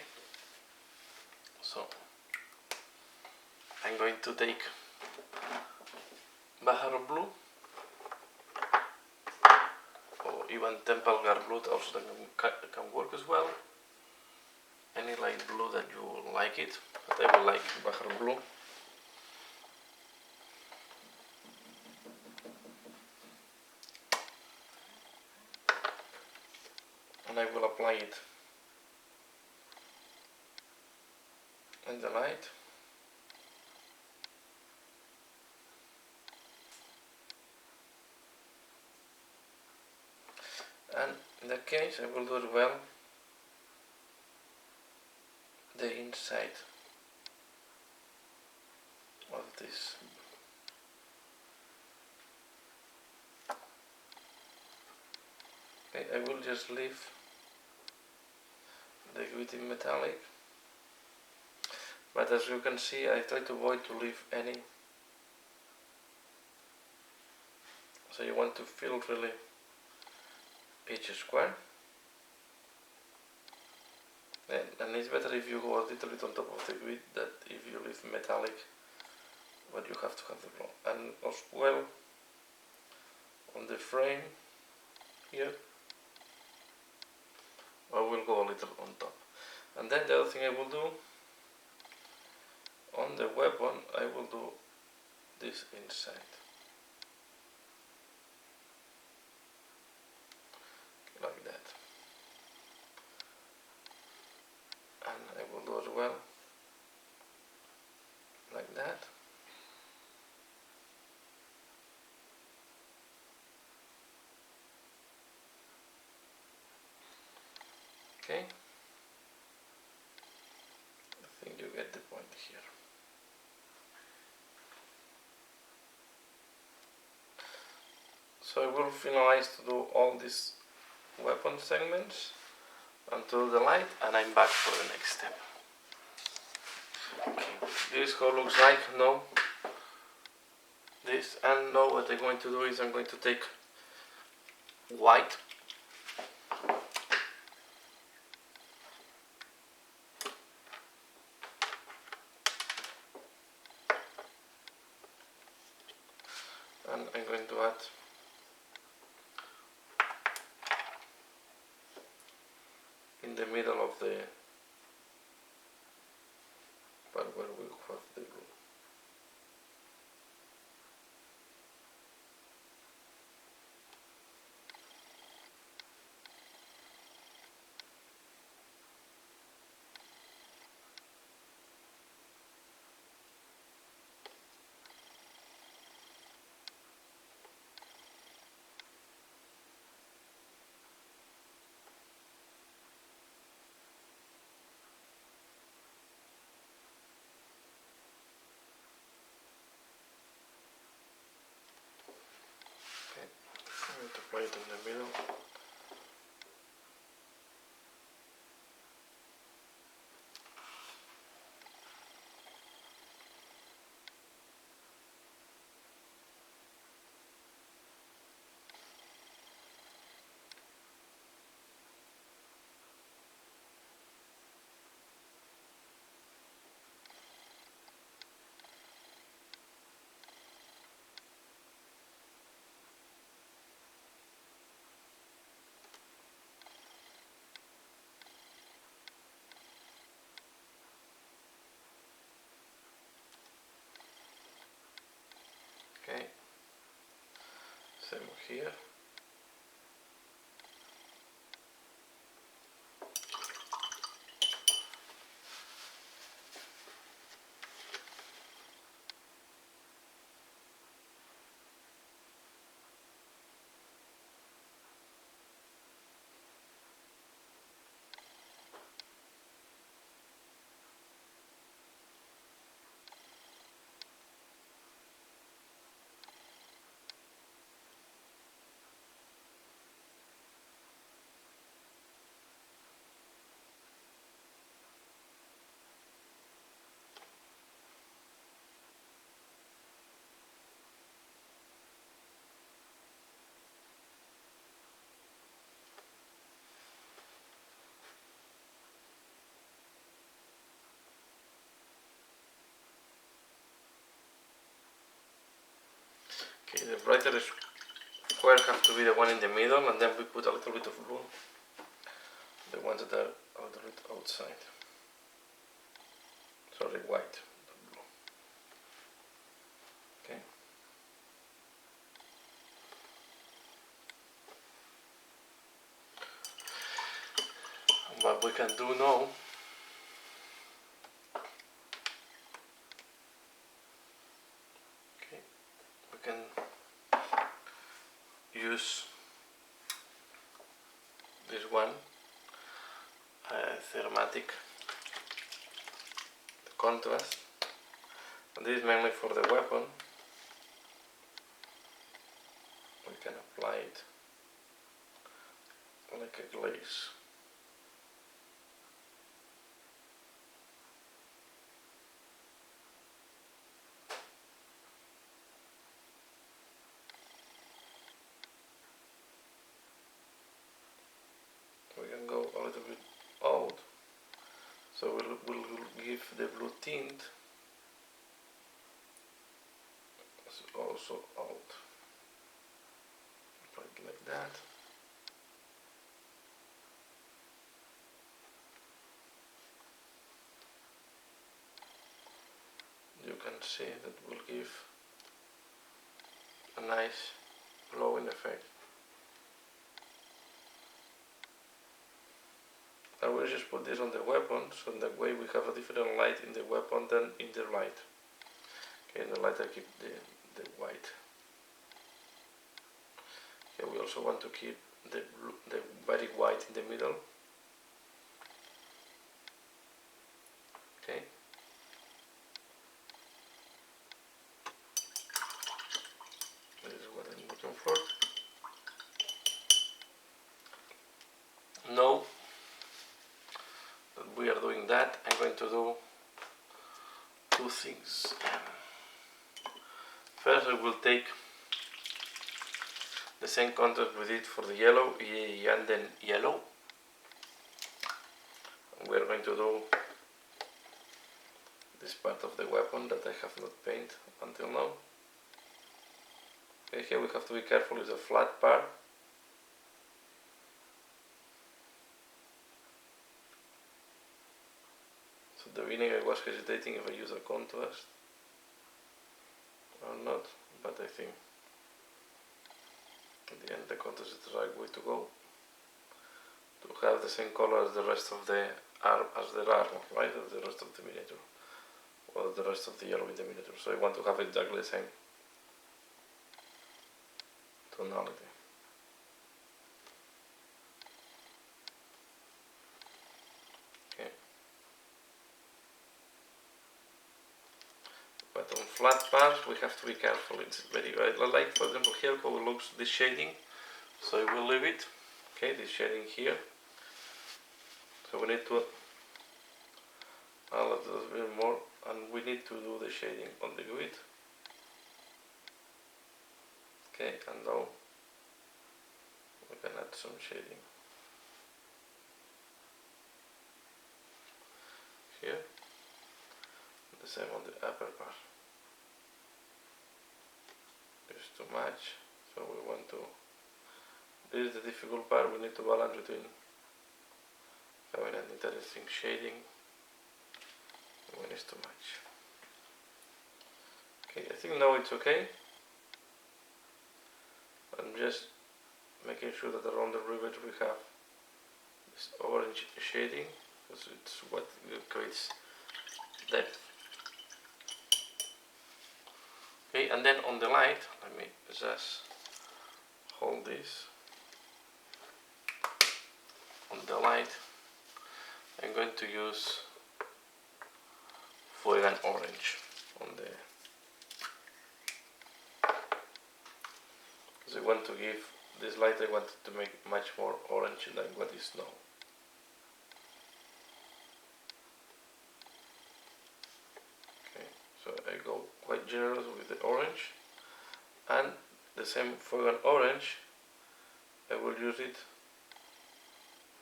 so I'm going to take Bahar blue, or even Temple Guard blue also can work as well. Any light blue that you like it, but I will like Bahar blue. And I will apply it in the light. And in that case I will do as well the inside of this. Okay, I will just leave the gritty metallic, but as you can see I try to avoid to leave any, so you want to fill really each square, and it's better if you go a little bit on top of the grid than if you leave metallic, but you have to have the glow. And as well on the frame here I will go a little on top. And then the other thing I will do on the weapon, I will do this inside, like that, and I will do as well like that. Okay, I think you get the point here. So I will finalize to do all these weapon segments until the light, and I'm back for the next step. Okay, this is how it looks like now. This, and now what I'm going to do is I'm going to take white and I'm going to add in the middle of the part where we have the blue. I'm going to put it in the middle. Okay, the brighter square have to be the one in the middle, and then we put a little bit of blue, the ones that are a little bit outside. Sorry, white, not blue. Okay. What we can do now, okay, we can use this one, thematic contrast, and this is mainly for the weapon. We can apply it like a glaze. We can go a little bit out, so we'll give the blue tint also out, like that. You can see that will give a nice glowing effect. I will just put this on the weapon, so in that way we have a different light in the weapon than in the light. Okay, in the light I keep the white. Okay, we also want to keep the very white in the middle. Okay. This is what I'm looking for. Now that we are doing that, I'm going to do two things. First, I will take the same contrast we did for the yellow and then yellow. And we are going to do this part of the weapon that I have not painted until now. Okay, here we have to be careful with the flat part. So at the beginning I was hesitating if I use a contrast or not, but I think at the end the contrast is the right way to go, to have the same color as the rest of the arm, right, as the rest of the miniature, or the rest of the yellow in the miniature. So I want to have exactly the same tonality. Okay. But on flat parts we have to be careful. It's very, I like, for example, here how it looks, this shading, so I will leave it. Okay, this shading here. So we need to add a little bit more, and we need to do the shading on the grid. Okay, and now we can add some shading here. The same on the upper part. It's too much, so we want to. This is the difficult part. We need to balance between having an interesting shading when it's too much. Okay, I think now it's okay. I'm just making sure that around the rivet we have this orange shading, because it's what creates depth. Okay, and then on the light, let me just hold this. On the light, I'm going to use Fuegan orange on the, because I want to give this light, I wanted to make it much more orange than what is now. Okay, so I go quite generous with the orange, and the same Fuegan orange, I will use it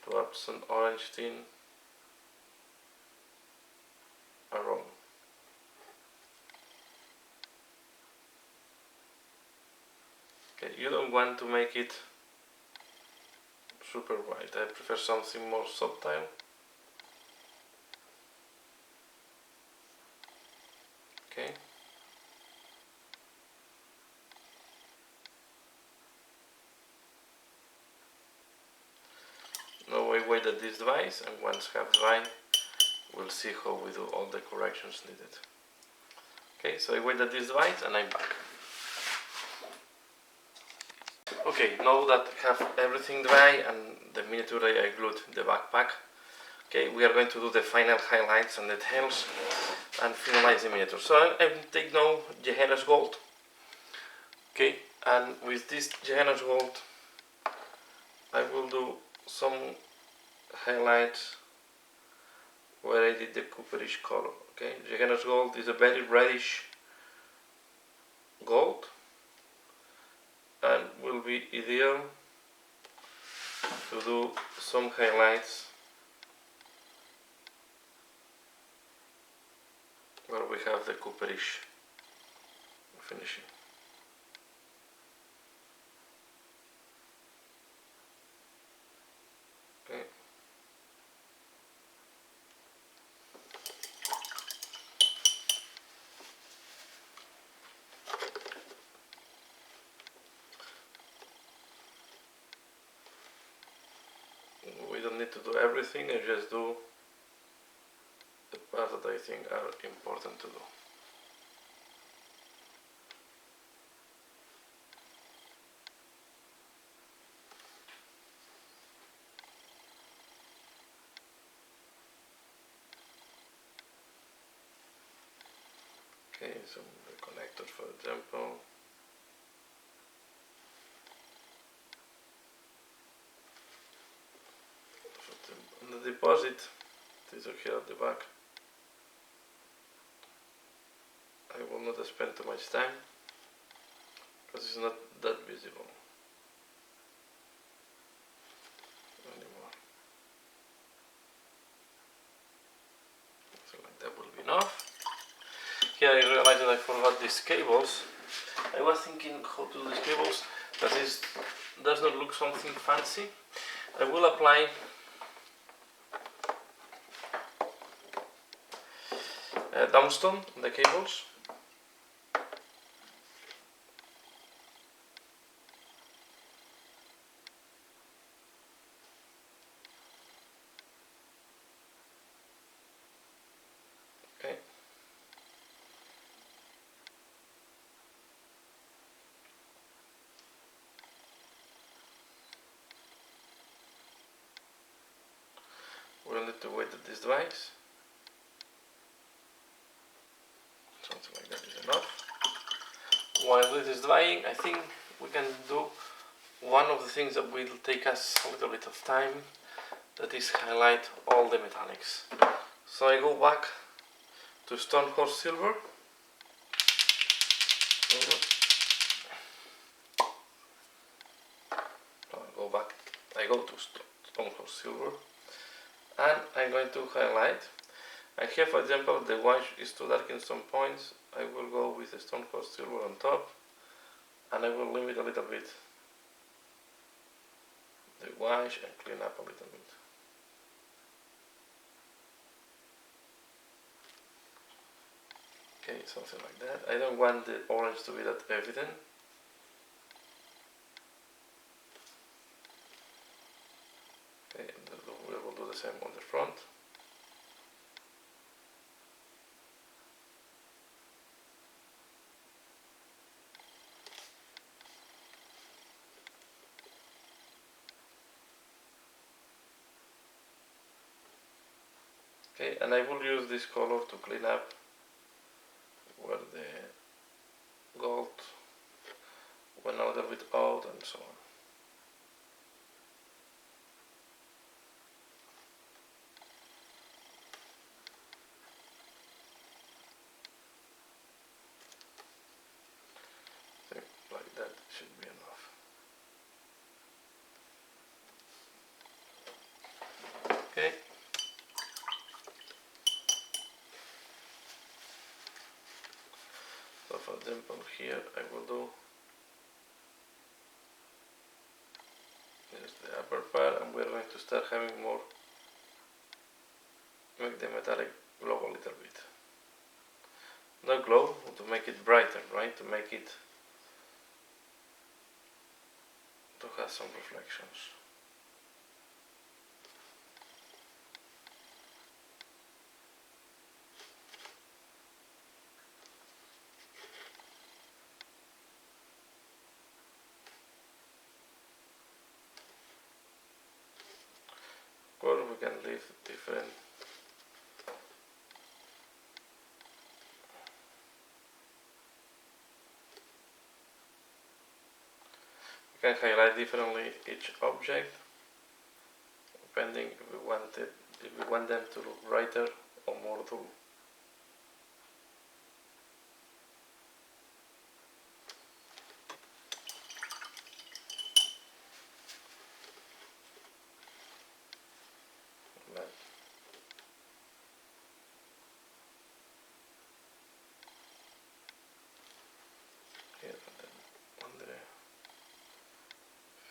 to add some orange tint around. you don't want to make it super white. I prefer something more subtle. Okay. Now I wait that this dries, and once half dry, we'll see how we do all the corrections needed. Okay, so I wait that this dries and I'm back. Okay, now that I have everything dry and the miniature I glued the backpack, okay, we are going to do the final highlights and details and finalize the miniature. So I take now Gehenna's Gold. Okay, and with this Gehenna's Gold, I will do some highlights where I did the cooperish color. Okay, Gehenna's Gold is a very reddish gold and will be ideal to do some highlights where we have the cooperish finishing. Okay. We don't need to do everything, I just do the parts that I think are important to do. Okay, so the connectors, for example. On the deposit, these are here at the back. I will not spend too much time because it's not that visible anymore. So like that will be enough. Here I realized that I forgot these cables. I was thinking how to do these cables, but this does not look something fancy. I will apply downstone on the cables. Okay. We'll need to wait that this dries. Something like that is enough. While this is drying, I think we can do one of the things that will take us a little bit of time, that is highlight all the metallics. So I go back to Stone Horse Silver. I go to Stone Horse Silver and I'm going to highlight. And here, for example, the wash is too dark in some points. I will go with the Stone Horse Silver on top and I will limit a little bit the wash and clean up a little bit. Okay, something like that. I don't want the orange to be that evident. Okay, and we will do the same on the front. Okay, and I will use this color to clean up where the gold went a little bit out and so on. I think like that should be enough. Okay. So for example here I will do start having more, make the metallic glow a little bit. Not glow, to make it brighter, right? To make it, to have some reflections. Or we can leave different. We can highlight differently each object, depending if we want them to look brighter or more dull.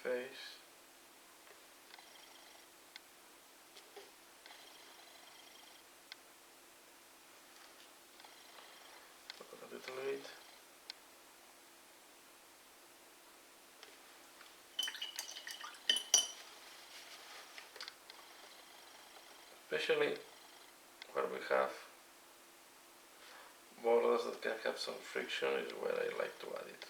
Face. A little bit. Especially where we have borders that can have some friction is where I like to add it.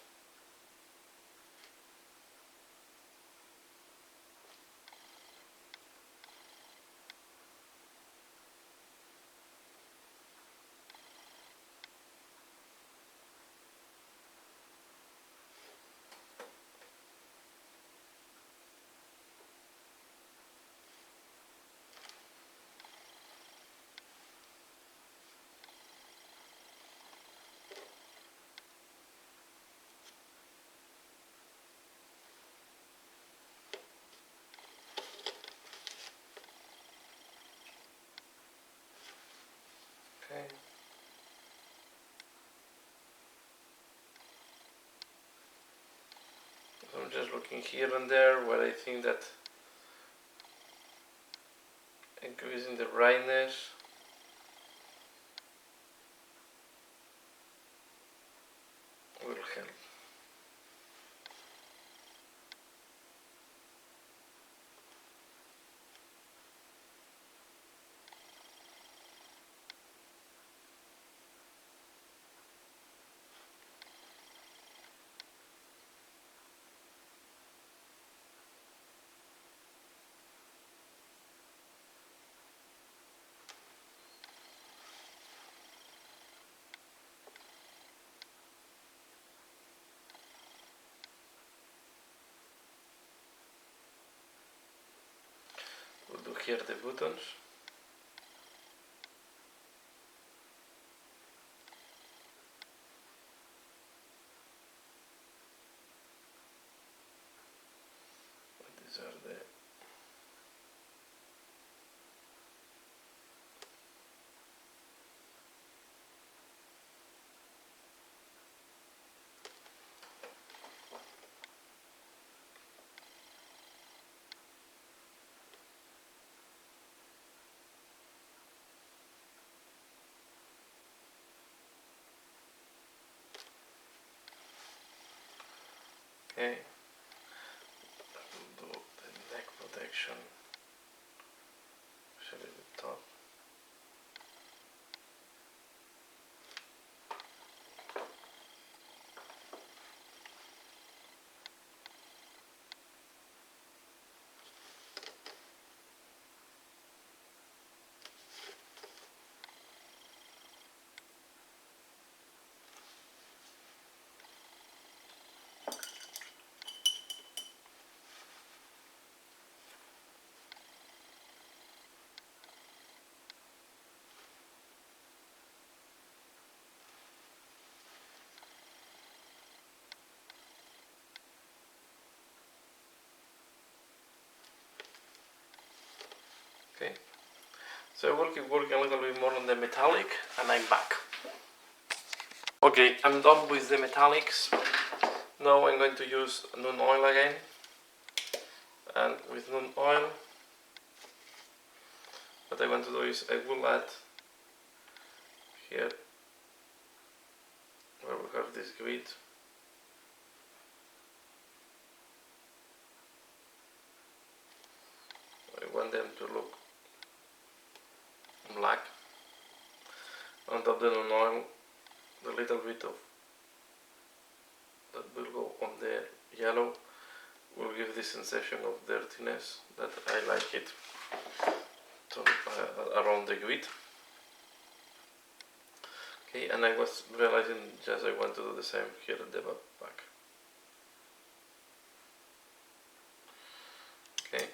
Okay. So I'm just looking here and there where I think that increasing the brightness will help. We'll do here the buttons. These are the okay. We'll do the neck protection, especially the top. Okay, so we'll keep working a little bit more on the metallic and I'm back. Okay, I'm done with the metallics. Now I'm going to use Nun oil again, and with Nun oil what I want to do is I will add here where we have this grid. I want them to look black. On top of the oil, the little bit of that will go on the yellow will give this sensation of dirtiness that I like it to, around the grid. Okay, and I was realizing just I want to do the same here at the back. Okay,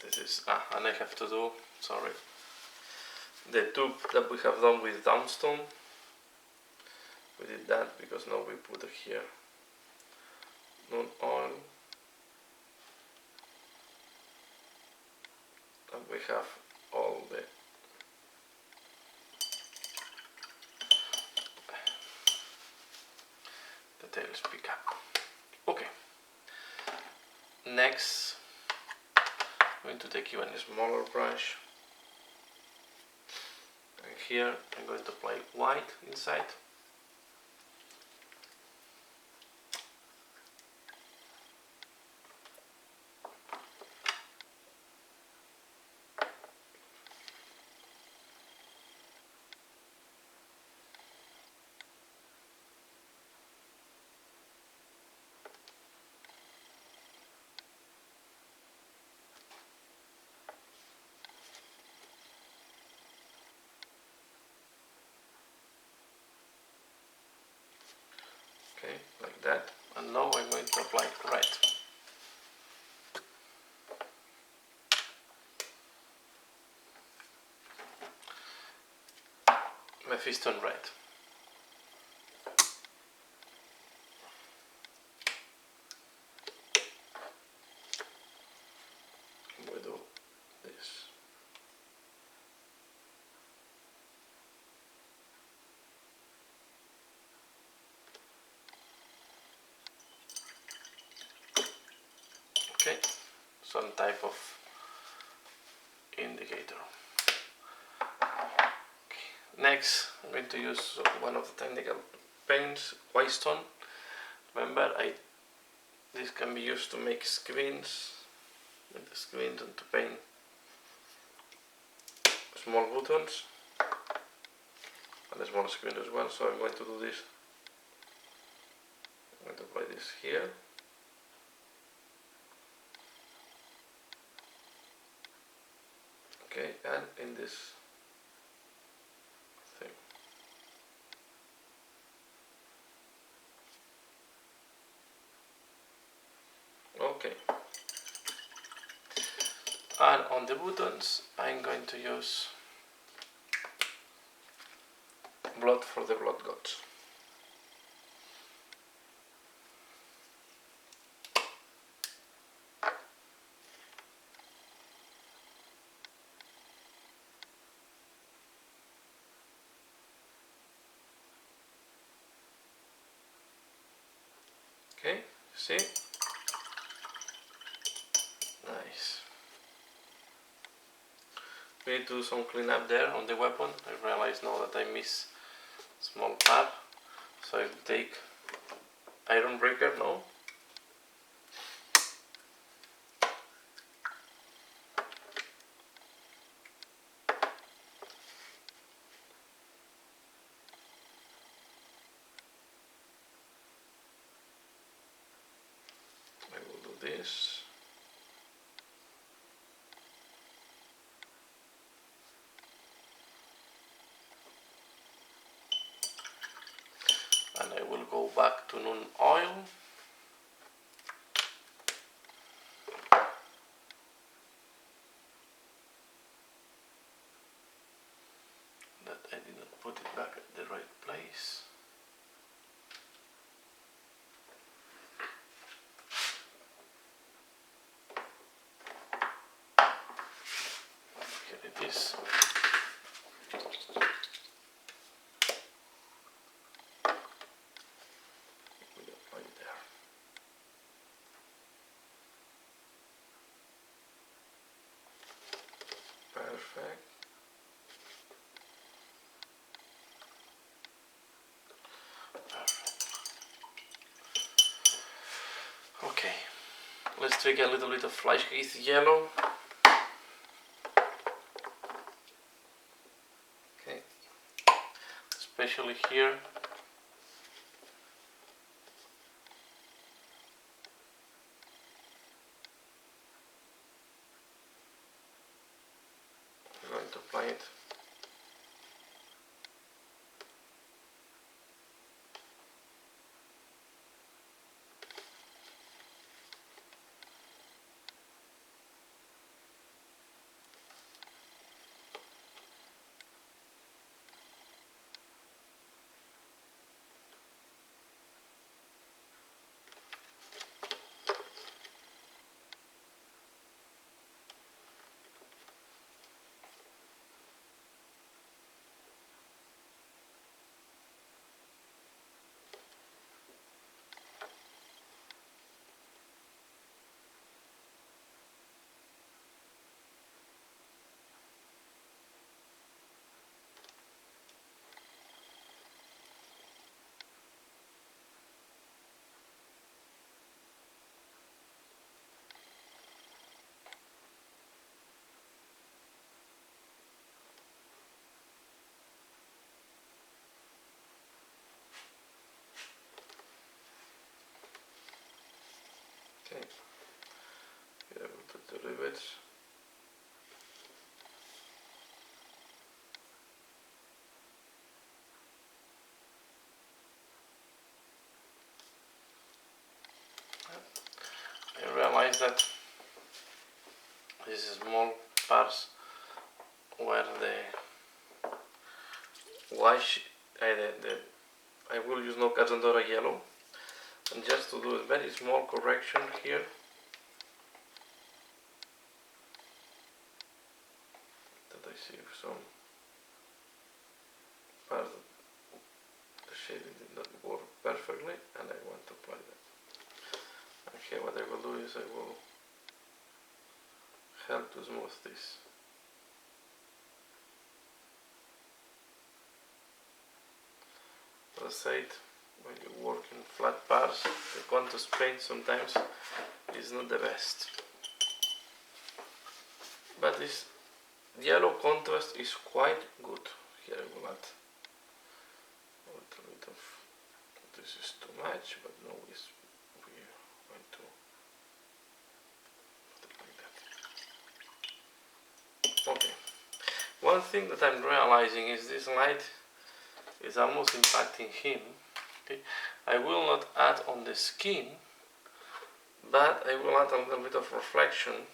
this is and I have to do, sorry, the tube that we have done with downstone. We did that because now we put it here. Non-oil, and we have all the details pick up. Okay. Next, I'm going to take even a smaller brush, and here I'm going to apply white inside. Okay, like that, and now I'm going to apply red. Mephiston red. We do this. Okay, some type of indicator. Okay. Next, I'm going to use one of the technical paints, Blackstone. Remember, this can be used to make screens, and to paint small buttons and a small screen as well. So I'm going to do this. I'm going to apply this here. Okay, and in this thing. Okay. And on the buttons, I'm going to use blood for the blood gods. Okay, see? Nice. We need to do some cleanup there on the weapon. I realize now that I miss a small tab. So I will take iron breaker now. I will do this. And I will go back to non-oil. That I did not put it back at the right place. Here it is. let's take a little bit of flash case yellow. Okay, especially here. I'm going to apply it. Okay, here I will put the rivets. I realize that these small parts where the wash, I will use no Cazandora yellow, and just to do a very small correction here. That I see some parts the shading did not work perfectly, and I want to apply that. And here what I will do is I will help to smooth this. As I said, when you work in flat parts, the contrast paint sometimes is not the best. But this yellow contrast is quite good. Here I will add a little bit of, this is too much, but no, we are going to put it like that. Okay. One thing that I'm realizing is this light is almost impacting him. Okay. I will not add on the skin, but I will add a little bit of reflection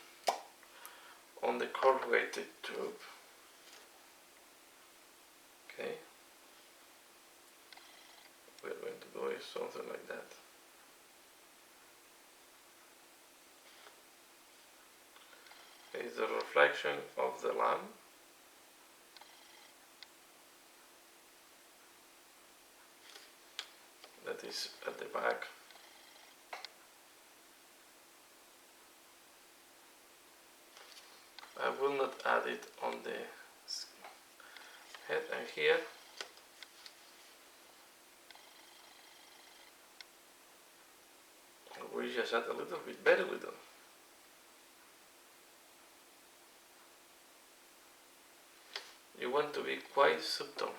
on the corrugated tube. Okay. We're going to do something like that. Okay, it's the reflection of the lamp. That is at the back. I will not add it on the head, and here we just add a little bit, very little. You want to be quite subtle.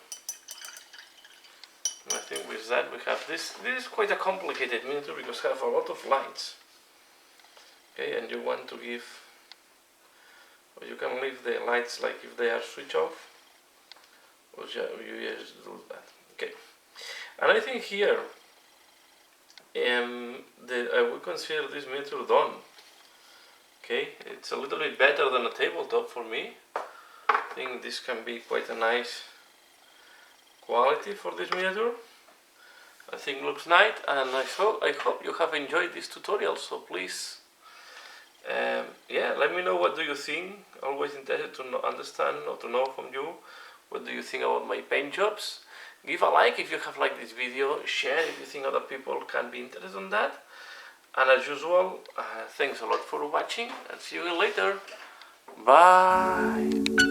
And I think with that we have this. This is quite a complicated miniature because we have a lot of lights. Okay, and you want to give, or you can leave the lights like if they are switched off, or you just do that. Okay, and I think here I would consider this miniature done. Okay, it's a little bit better than a tabletop for me. I think this can be quite a nice quality for this miniature. I think it looks nice, and I hope you have enjoyed this tutorial. So please, yeah, let me know what do you think. Always interested to understand or to know from you what do you think about my paint jobs. Give a like if you have liked this video. Share if you think other people can be interested in that. And as usual, thanks a lot for watching, and see you later. Bye.